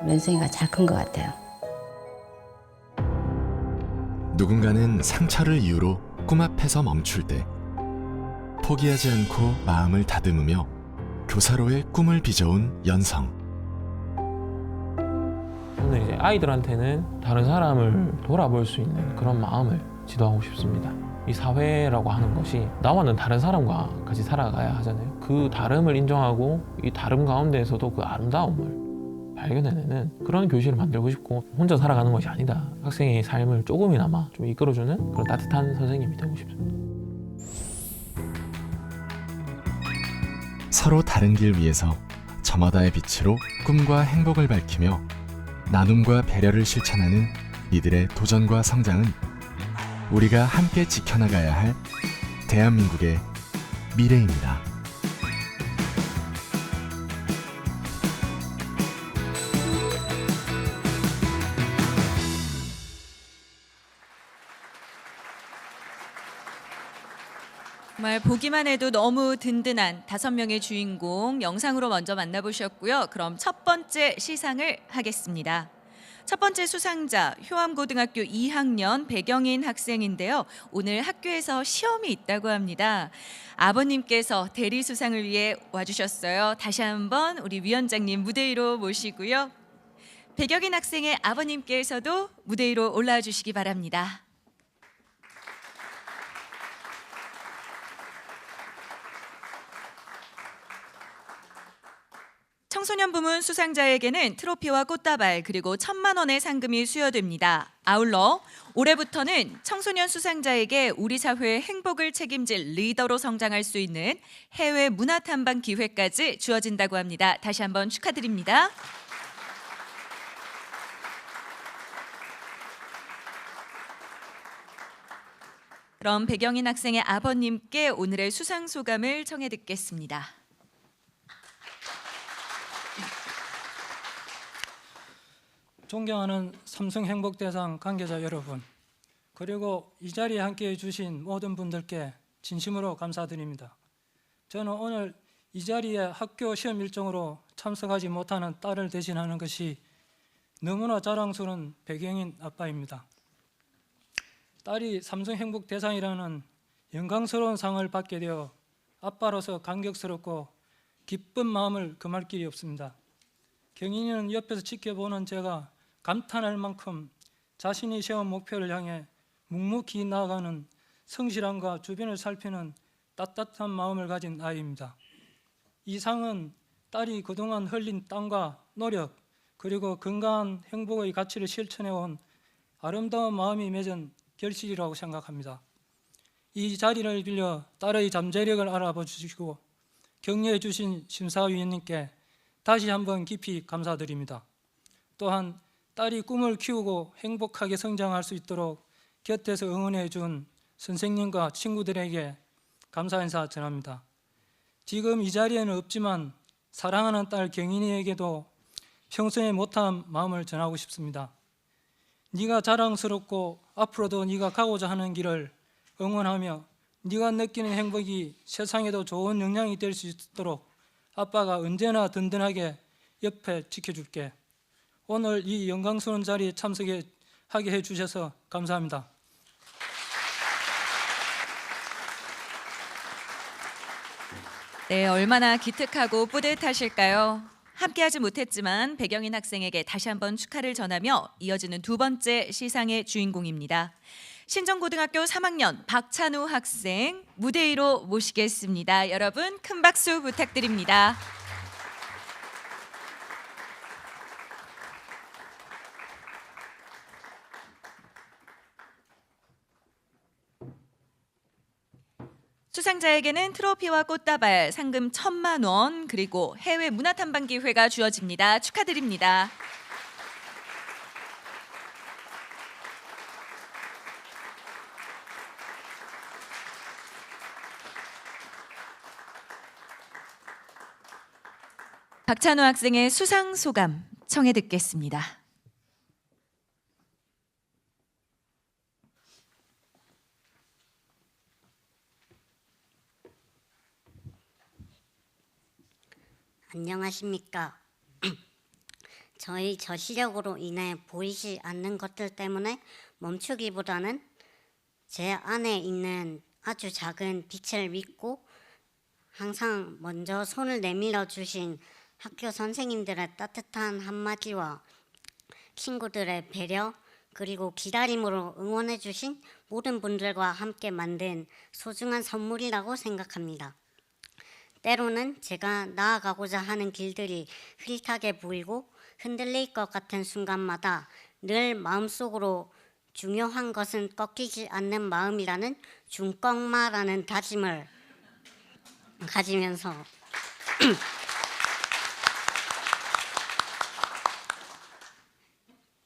연성이가 잘 큰 것 같아요. 누군가는 상처를 이유로 꿈 앞에서 멈출 때 포기하지 않고 마음을 다듬으며 교사로의 꿈을 빚어온 연성. 저는 이제 아이들한테는 다른 사람을 돌아볼 수 있는 그런 마음을 지도하고 싶습니다. 이 사회라고 하는 것이 나와는 다른 사람과 같이 살아가야 하잖아요. 그 다름을 인정하고 이 다름 가운데에서도 그 아름다움을 발견해내는 그런 교실을 만들고 싶고, 혼자 살아가는 것이 아니다. 학생의 삶을 조금이나마 좀 이끌어주는 그런 따뜻한 선생님이 되고 싶습니다. 서로 다른 길 위에서 저마다의 빛으로 꿈과 행복을 밝히며 나눔과 배려를 실천하는 이들의 도전과 성장은 우리가 함께 지켜나가야 할 대한민국의 미래입니다. 정말 보기만 해도 너무 든든한 5명의 주인공 영상으로 먼저 만나보셨고요. 그럼 첫 번째 시상을 하겠습니다. 첫 번째 수상자 효암고등학교 2학년 배경인 학생인데요. 오늘 학교에서 시험이 있다고 합니다. 아버님께서 대리 수상을 위해 와주셨어요. 다시 한번 우리 위원장님 무대 위로 모시고요. 배경인 학생의 아버님께서도 무대 위로 올라와 주시기 바랍니다. 청소년 부문 수상자에게는 트로피와 꽃다발 그리고 1,000만 원의 상금이 수여됩니다. 아울러 올해부터는 청소년 수상자에게 우리 사회의 행복을 책임질 리더로 성장할 수 있는 해외 문화 탐방 기회까지 주어진다고 합니다. 다시 한번 축하드립니다. 그럼 배경인 학생의 아버님께 오늘의 수상 소감을 청해 듣겠습니다. 존경하는 삼성행복대상 관계자 여러분, 그리고 이 자리에 함께해 주신 모든 분들께 진심으로 감사드립니다. 저는 오늘 이 자리에 학교 시험 일정으로 참석하지 못하는 딸을 대신하는 것이 너무나 자랑스러운 배경인 아빠입니다. 딸이 삼성행복대상이라는 영광스러운 상을 받게 되어 아빠로서 감격스럽고 기쁜 마음을 금할 길이 없습니다. 경인이는 옆에서 지켜보는 제가 감탄할 만큼 자신이 세운 목표를 향해 묵묵히 나아가는 성실함과 주변을 살피는 따뜻한 마음을 가진 아이입니다. 이 상은 딸이 그동안 흘린 땀과 노력, 그리고 건강한 행복의 가치를 실천해온 아름다운 마음이 맺은 결실이라고 생각합니다. 이 자리를 빌려 딸의 잠재력을 알아봐 주시고 격려해 주신 심사위원님께 다시 한번 깊이 감사드립니다. 또한 딸이 꿈을 키우고 행복하게 성장할 수 있도록 곁에서 응원해 준 선생님과 친구들에게 감사 인사 전합니다. 지금 이 자리에는 없지만 사랑하는 딸 경인이에게도 평소에 못한 마음을 전하고 싶습니다. 네가 자랑스럽고 앞으로도 네가 가고자 하는 길을 응원하며 네가 느끼는 행복이 세상에도 좋은 영향이 될 수 있도록 아빠가 언제나 든든하게 옆에 지켜줄게. 오늘 이 영광스러운 자리에 참석하게 해주셔서 감사합니다. 네, 얼마나 기특하고 뿌듯하실까요? 함께하지 못했지만 배경인 학생에게 다시 한번 축하를 전하며 이어지는 두 번째 시상의 주인공입니다. 신정고등학교 3학년 박찬우 학생 무대 위로 모시겠습니다. 여러분 큰 박수 부탁드립니다. 수상자에게는 트로피와 꽃다발, 상금 1,000만 원, 그리고 해외 문화탐방 기회가 주어집니다. 축하드립니다. 박찬호 학생의 수상 소감 청해 듣겠습니다. 안녕하십니까. 저희 저시력으로 인해 보이지 않는 것들 때문에 멈추기보다는 제 안에 있는 아주 작은 빛을 믿고 항상 먼저 손을 내밀어 주신 학교 선생님들의 따뜻한 한마디와 친구들의 배려, 그리고 기다림으로 응원해 주신 모든 분들과 함께 만든 소중한 선물이라고 생각합니다. 때로는 제가 나아가고자 하는 길들이 흐릿하게 보이고 흔들릴 것 같은 순간마다 늘 마음속으로 중요한 것은 꺾이지 않는 마음이라는 중꺾마라는 다짐을 가지면서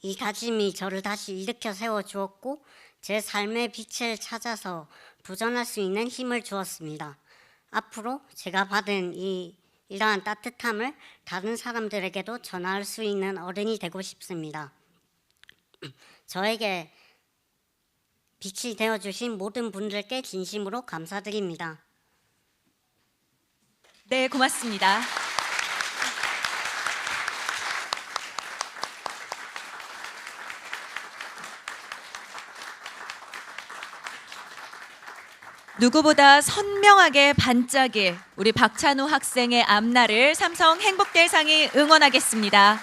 이 다짐이 저를 다시 일으켜 세워주었고 제 삶의 빛을 찾아서 도전할 수 있는 힘을 주었습니다. 앞으로 제가 받은 이러한 따뜻함을 다른 사람들에게도 전할 수 있는 어른이 되고 싶습니다. 저에게 빛이 되어주신 모든 분들께 진심으로 감사드립니다. 네, 고맙습니다. 누구보다 선명하게 반짝일 우리 박찬호 학생의 앞날을 삼성 행복대상이 응원하겠습니다.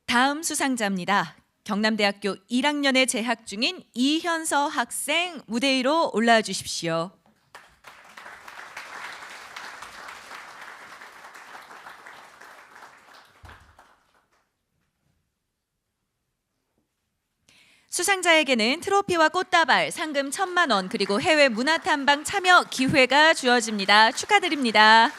다음 수상자입니다. 경남대학교 1학년에 재학 중인 이현서 학생 무대 위로 올라와 주십시오. 수상자에게는 트로피와 꽃다발, 상금 1,000만 원, 그리고 해외 문화탐방 참여 기회가 주어집니다. 축하드립니다.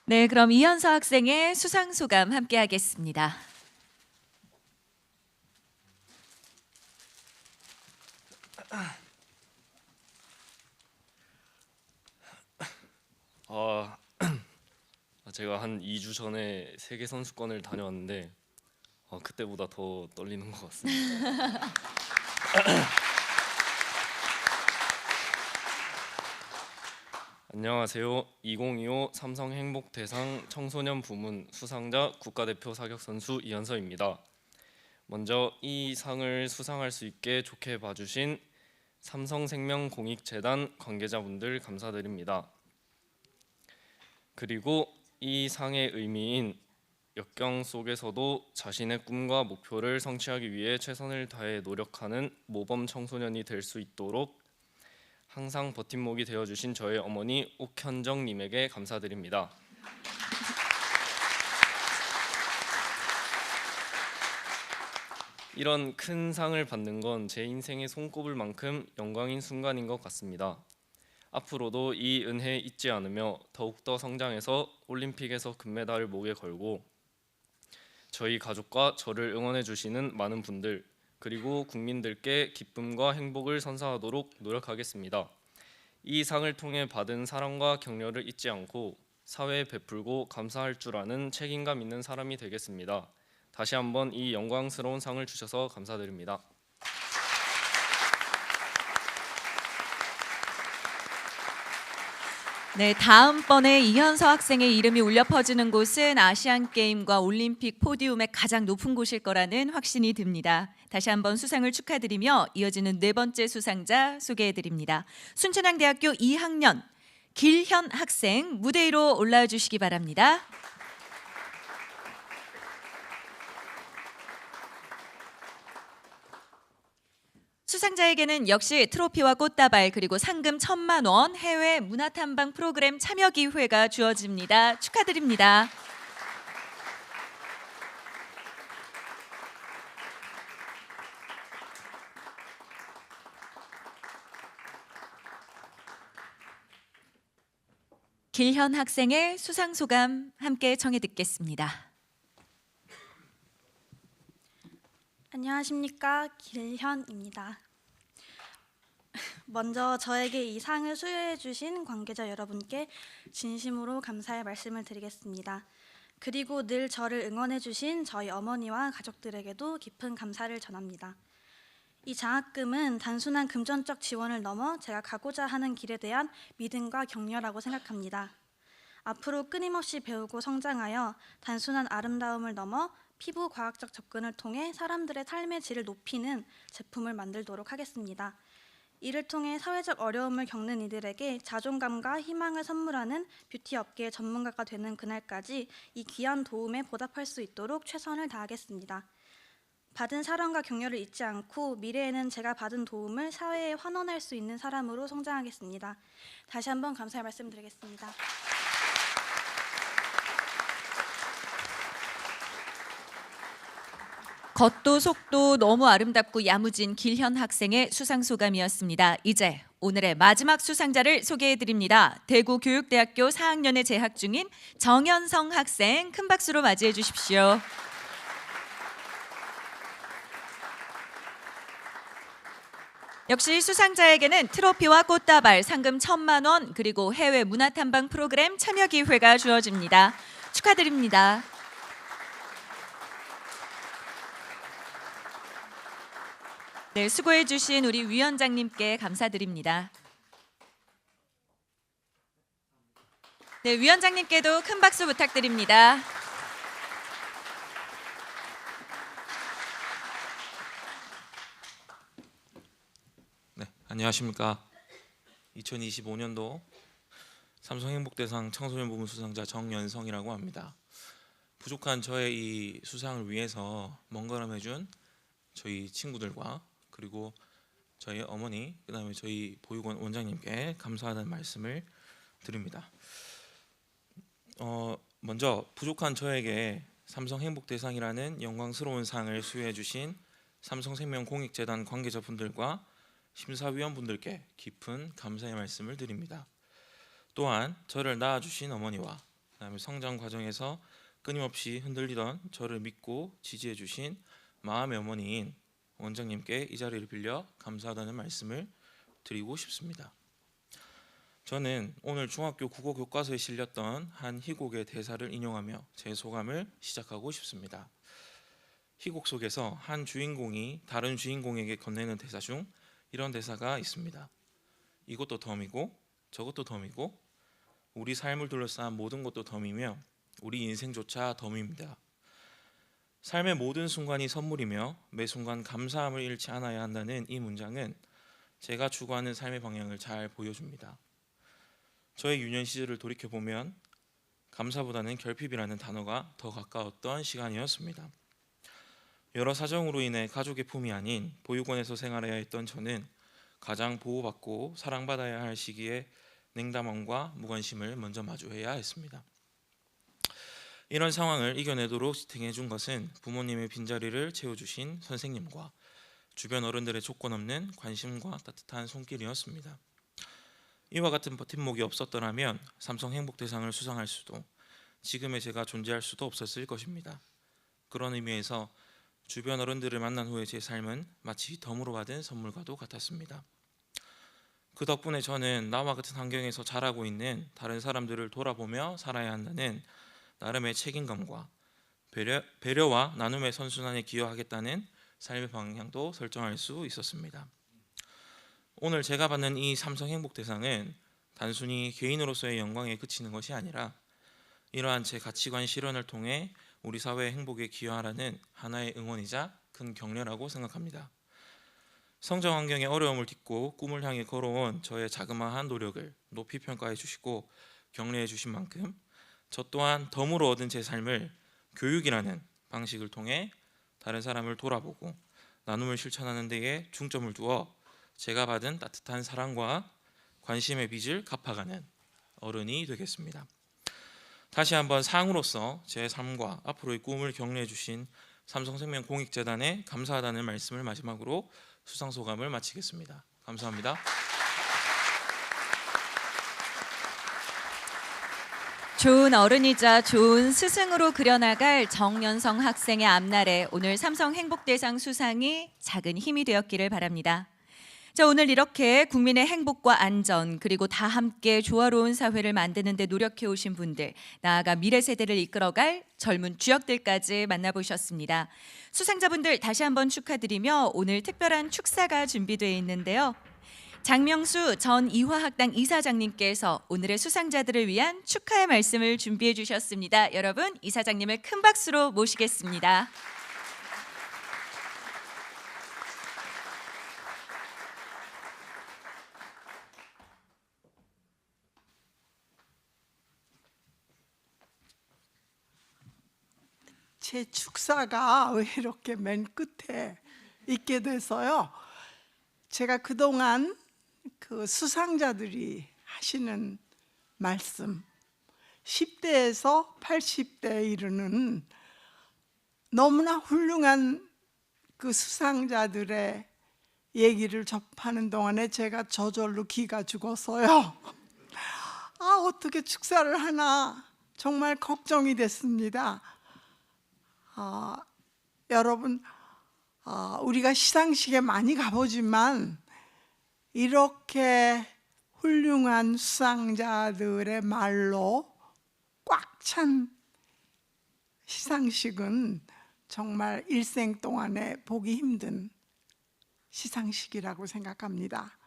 네, 그럼 이현서 학생의 수상 소감 함께 하겠습니다. 제가 한 2주 전에 세계 선수권을 다녀왔는데 그때보다 더 떨리는 것 같습니다. 안녕하세요. 2025 삼성 행복대상 청소년 부문 수상자 국가대표 사격 선수 이현서입니다. 먼저 이 상을 수상할 수 있게 좋게 봐주신 삼성생명공익재단 관계자분들 감사드립니다. 그리고 이 상의 의미인 역경 속에서도 자신의 꿈과 목표를 성취하기 위해 최선을 다해 노력하는 모범 청소년이 될 수 있도록 항상 버팀목이 되어주신 저의 어머니 옥현정님에게 감사드립니다. 이런 큰 상을 받는 건 제 인생에 손꼽을 만큼 영광인 순간인 것 같습니다. 앞으로도 이 은혜 잊지 않으며 더욱더 성장해서 올림픽에서 금메달을 목에 걸고 저희 가족과 저를 응원해 주시는 많은 분들 그리고 국민들께 기쁨과 행복을 선사하도록 노력하겠습니다. 이 상을 통해 받은 사랑과 격려를 잊지 않고 사회에 베풀고 감사할 줄 아는 책임감 있는 사람이 되겠습니다. 다시 한번 이 영광스러운 상을 주셔서 감사드립니다. 네, 다음번에 이현서 학생의 이름이 울려 퍼지는 곳은 아시안게임과 올림픽 포디움의 가장 높은 곳일 거라는 확신이 듭니다. 다시 한번 수상을 축하드리며 이어지는 네 번째 수상자 소개해드립니다. 순천향대학교 2학년 길현 학생 무대 위로 올라와 주시기 바랍니다. 수상자에게는 역시 트로피와 꽃다발 그리고 상금 1,000만 원 해외 문화탐방 프로그램 참여 기회가 주어집니다. 축하드립니다. 길현 학생의 수상 소감 함께 청해 듣겠습니다. 안녕하십니까, 길현입니다. 먼저 저에게 이 상을 수여해 주신 관계자 여러분께 진심으로 감사의 말씀을 드리겠습니다. 그리고 늘 저를 응원해 주신 저희 어머니와 가족들에게도 깊은 감사를 전합니다. 이 장학금은 단순한 금전적 지원을 넘어 제가 가고자 하는 길에 대한 믿음과 격려라고 생각합니다. 앞으로 끊임없이 배우고 성장하여 단순한 아름다움을 넘어 피부 과학적 접근을 통해 사람들의 삶의 질을 높이는 제품을 만들도록 하겠습니다. 이를 통해 사회적 어려움을 겪는 이들에게 자존감과 희망을 선물하는 뷰티 업계의 전문가가 되는 그날까지 이 귀한 도움에 보답할 수 있도록 최선을 다하겠습니다. 받은 사랑과 격려를 잊지 않고 미래에는 제가 받은 도움을 사회에 환원할 수 있는 사람으로 성장하겠습니다. 다시 한번 감사의 말씀드리겠습니다. 겉도 속도 너무 아름답고 야무진 길현 학생의 수상 소감이었습니다. 이제 오늘의 마지막 수상자를 소개해드립니다. 대구교육대학교 4학년에 재학 중인 정현성 학생, 큰 박수로 맞이해 주십시오. 역시 수상자에게는 트로피와 꽃다발, 상금 1,000만 원, 그리고 해외 문화탐방 프로그램 참여 기회가 주어집니다. 축하드립니다. 네, 수고해 주신 우리 위원장님께 감사드립니다. 네, 위원장님께도 큰 박수 부탁드립니다. 네, 안녕하십니까. 2025년도 삼성행복대상 청소년 부문 수상자 정연성이라고 합니다. 부족한 저의 이 수상을 위해서 먼거름해준 저희 친구들과 그리고 저희 어머니, 그다음에 저희 보육원 원장님께 감사하다는 말씀을 드립니다. 먼저 부족한 저에게 삼성행복대상이라는 영광스러운 상을 수여해 주신 삼성생명공익재단 관계자분들과 심사위원분들께 깊은 감사의 말씀을 드립니다. 또한 저를 낳아주신 어머니와 그다음에 성장 과정에서 끊임없이 흔들리던 저를 믿고 지지해 주신 마음의 어머니인 원장님께 이 자리를 빌려 감사하다는 말씀을 드리고 싶습니다. 저는 오늘 중학교 국어 교과서에 실렸던 한 희곡의 대사를 인용하며 제 소감을 시작하고 싶습니다. 희곡 속에서 한 주인공이 다른 주인공에게 건네는 대사 중 이런 대사가 있습니다. 이것도 덤이고 저것도 덤이고 우리 삶을 둘러싼 모든 것도 덤이며 우리 인생조차 덤입니다. 삶의 모든 순간이 선물이며 매 순간 감사함을 잃지 않아야 한다는 이 문장은 제가 추구하는 삶의 방향을 잘 보여줍니다. 저의 유년 시절을 돌이켜보면 감사보다는 결핍이라는 단어가 더 가까웠던 시간이었습니다. 여러 사정으로 인해 가족의 품이 아닌 보육원에서 생활해야 했던 저는 가장 보호받고 사랑받아야 할 시기에 냉담함과 무관심을 먼저 마주해야 했습니다. 이런 상황을 이겨내도록 지탱해 준 것은 부모님의 빈자리를 채워주신 선생님과 주변 어른들의 조건 없는 관심과 따뜻한 손길이었습니다. 이와 같은 버팀목이 없었더라면 삼성행복대상을 수상할 수도 지금의 제가 존재할 수도 없었을 것입니다. 그런 의미에서 주변 어른들을 만난 후에 제 삶은 마치 덤으로 받은 선물과도 같았습니다. 그 덕분에 저는 나와 같은 환경에서 자라고 있는 다른 사람들을 돌아보며 살아야 한다는 나름의 책임감과 배려와 나눔의 선순환에 기여하겠다는 삶의 방향도 설정할 수 있었습니다. 오늘 제가 받는 이 삼성행복대상은 단순히 개인으로서의 영광에 그치는 것이 아니라 이러한 제 가치관 실현을 통해 우리 사회의 행복에 기여하라는 하나의 응원이자 큰 격려라고 생각합니다. 성장 환경의 어려움을 딛고 꿈을 향해 걸어온 저의 자그마한 노력을 높이 평가해 주시고 격려해 주신 만큼 저 또한 덤으로 얻은 제 삶을 교육이라는 방식을 통해 다른 사람을 돌아보고 나눔을 실천하는 데에 중점을 두어 제가 받은 따뜻한 사랑과 관심의 빚을 갚아가는 어른이 되겠습니다. 다시 한번 상으로서 제 삶과 앞으로의 꿈을 격려해 주신 삼성생명공익재단에 감사하다는 말씀을 마지막으로 수상소감을 마치겠습니다. 감사합니다. 좋은 어른이자 좋은 스승으로 그려나갈 정연성 학생의 앞날에 오늘 삼성 행복대상 수상이 작은 힘이 되었기를 바랍니다. 자, 오늘 이렇게 국민의 행복과 안전 그리고 다 함께 조화로운 사회를 만드는 데 노력해 오신 분들, 나아가 미래 세대를 이끌어갈 젊은 주역들까지 만나보셨습니다. 수상자분들 다시 한번 축하드리며 오늘 특별한 축사가 준비되어 있는데요. 장명수 전 이화학당 이사장님께서 오늘의 수상자들을 위한 축하의 말씀을 준비해 주셨습니다. 여러분, 이사장님을 큰 박수로 모시겠습니다. 제 축사가 왜 이렇게 맨 끝에 있게 돼서요. 제가 그동안 그 수상자들이 하시는 말씀 10대에서 80대에 이르는 너무나 훌륭한 그 수상자들의 얘기를 접하는 동안에 제가 저절로 기가 죽었어요. 아, 어떻게 축사를 하나 정말 걱정이 됐습니다. 여러분, 우리가 시상식에 많이 가보지만 이렇게 훌륭한 수상자들의 말로 꽉 찬 시상식은 정말 일생 동안에 보기 힘든 시상식이라고 생각합니다.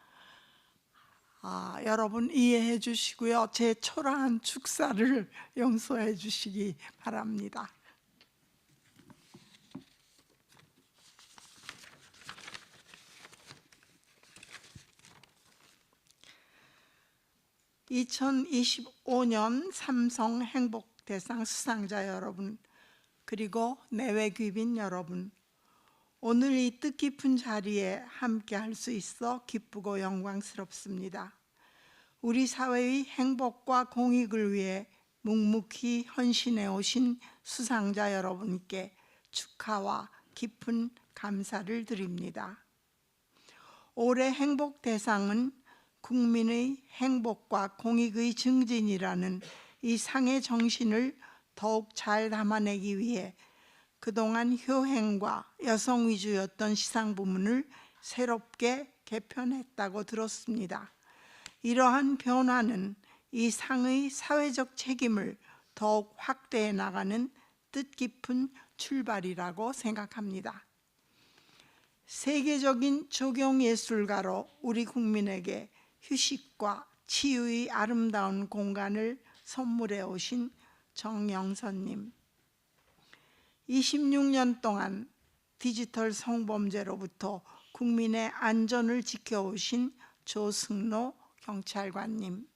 여러분 이해해 주시고요. 제 초라한 축사를 용서해 주시기 바랍니다. (2025년) 삼성 행복대상 수상자 여러분, 그리고 내외 귀빈 여러분, 오늘 이 뜻깊은 자리에 함께 할 수 있어 기쁘고 영광스럽습니다. 우리 사회의 행복과 공익을 위해 묵묵히 헌신해 오신 수상자 여러분께 축하와 깊은 감사를 드립니다. 올해 행복대상은 국민의 행복과 공익의 증진이라는 이 상의 정신을 더욱 잘 담아내기 위해 그동안 효행과 여성 위주였던 시상 부문을 새롭게 개편했다고 들었습니다. 이러한 변화는 이 상의 사회적 책임을 더욱 확대해 나가는 뜻깊은 출발이라고 생각합니다. 세계적인 조경예술가로 우리 국민에게 휴식과 치유의 아름다운 공간을 선물해 오신 정영선님, 26년 동안 디지털 성범죄로부터 국민의 안전을 지켜오신 조승로 경찰관님,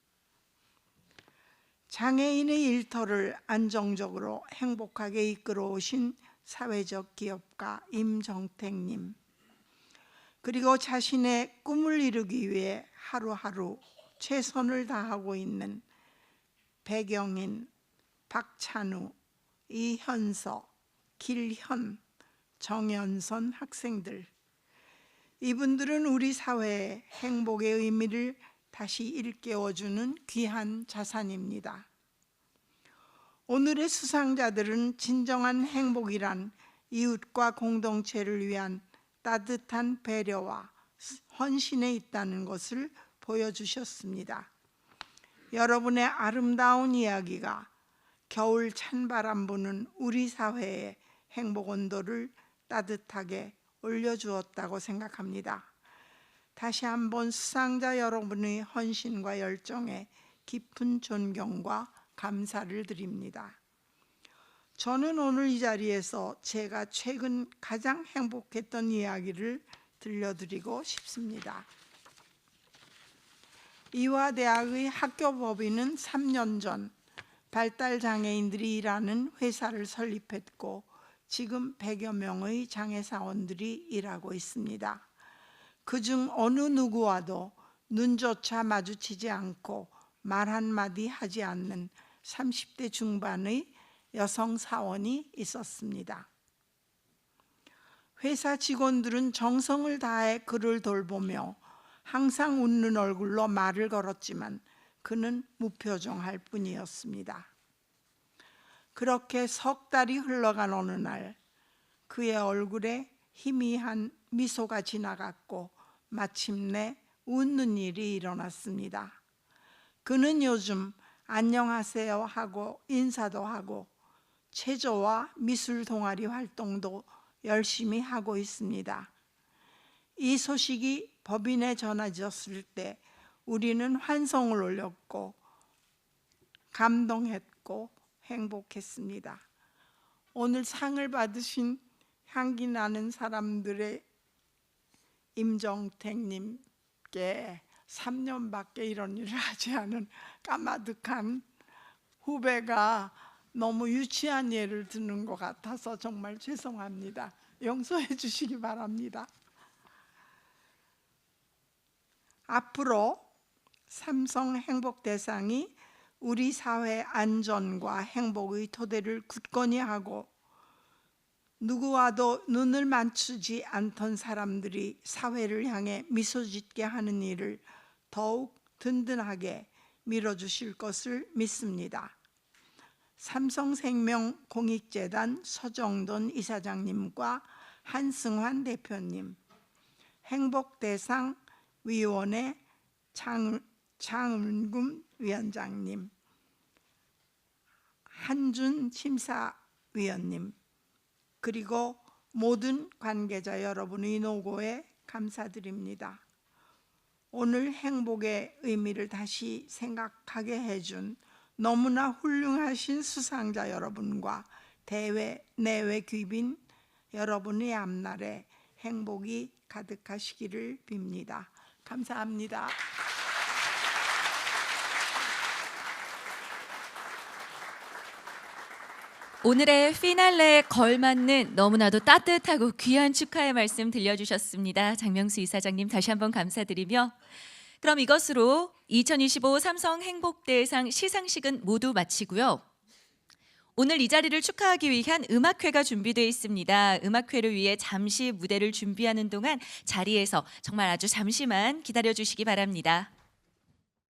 장애인의 일터를 안정적으로 행복하게 이끌어오신 사회적 기업가 임정택님, 그리고 자신의 꿈을 이루기 위해 하루하루 최선을 다하고 있는 배경인, 박찬우, 이현서, 길현, 정연선 학생들, 이분들은 우리 사회의 행복의 의미를 다시 일깨워주는 귀한 자산입니다. 오늘의 수상자들은 진정한 행복이란 이웃과 공동체를 위한 따뜻한 배려와 헌신에 있다는 것을 보여주셨습니다. 여러분의 아름다운 이야기가 겨울 찬바람 부는 우리 사회의 행복 온도를 따뜻하게 올려주었다고 생각합니다. 다시 한번 수상자 여러분의 헌신과 열정에 깊은 존경과 감사를 드립니다. 저는 오늘 이 자리에서 제가 최근 가장 행복했던 이야기를 들려드리고 싶습니다. 이화대학의 학교법인은 3년 전 발달장애인들이 일하는 회사를 설립했고 지금 100여 명의 장애사원들이 일하고 있습니다. 그중 어느 누구와도 눈조차 마주치지 않고 말 한마디 하지 않는 30대 중반의 여성 사원이 있었습니다. 회사 직원들은 정성을 다해 그를 돌보며 항상 웃는 얼굴로 말을 걸었지만 그는 무표정할 뿐이었습니다. 그렇게 석 달이 흘러간 어느 날 그의 얼굴에 희미한 미소가 지나갔고 마침내 웃는 일이 일어났습니다. 그는 요즘 안녕하세요 하고 인사도 하고 체조와 미술 동아리 활동도 열심히 하고 있습니다. 이 소식이 법인에 전해졌을 때 우리는 환성을 올렸고 감동했고 행복했습니다. 오늘 상을 받으신 향기 나는 사람들의 임정택님께 3년밖에 이런 일을 하지 않은 까마득한 후배가 너무 유치한 예를 드는 것 같아서 정말 죄송합니다. 용서해 주시기 바랍니다. 앞으로 삼성 행복대상이 우리 사회 안전과 행복의 토대를 굳건히 하고 누구와도 눈을 맞추지 않던 사람들이 사회를 향해 미소 짓게 하는 일을 더욱 든든하게 밀어주실 것을 믿습니다. 삼성생명 공익재단 서정돈 이사장님과 한승환 대표님, 행복대상 위원회 장은금 위원장님, 한준 심사위원님, 그리고 모든 관계자 여러분의 노고에 감사드립니다. 오늘 행복의 의미를 다시 생각하게 해준 너무나 훌륭하신 수상자 여러분과 대외 내외 귀빈 여러분의 앞날에 행복이 가득하시기를 빕니다. 감사합니다. 오늘의 피날레에 걸맞는 너무나도 따뜻하고 귀한 축하의 말씀 들려주셨습니다. 장명수 이사장님 다시 한번 감사드리며 그럼 이것으로 2025 삼성 행복대상 시상식은 모두 마치고요. 오늘 이 자리를 축하하기 위한 음악회가 준비되어 있습니다. 음악회를 위해 잠시 무대를 준비하는 동안 자리에서 정말 아주 잠시만 기다려 주시기 바랍니다.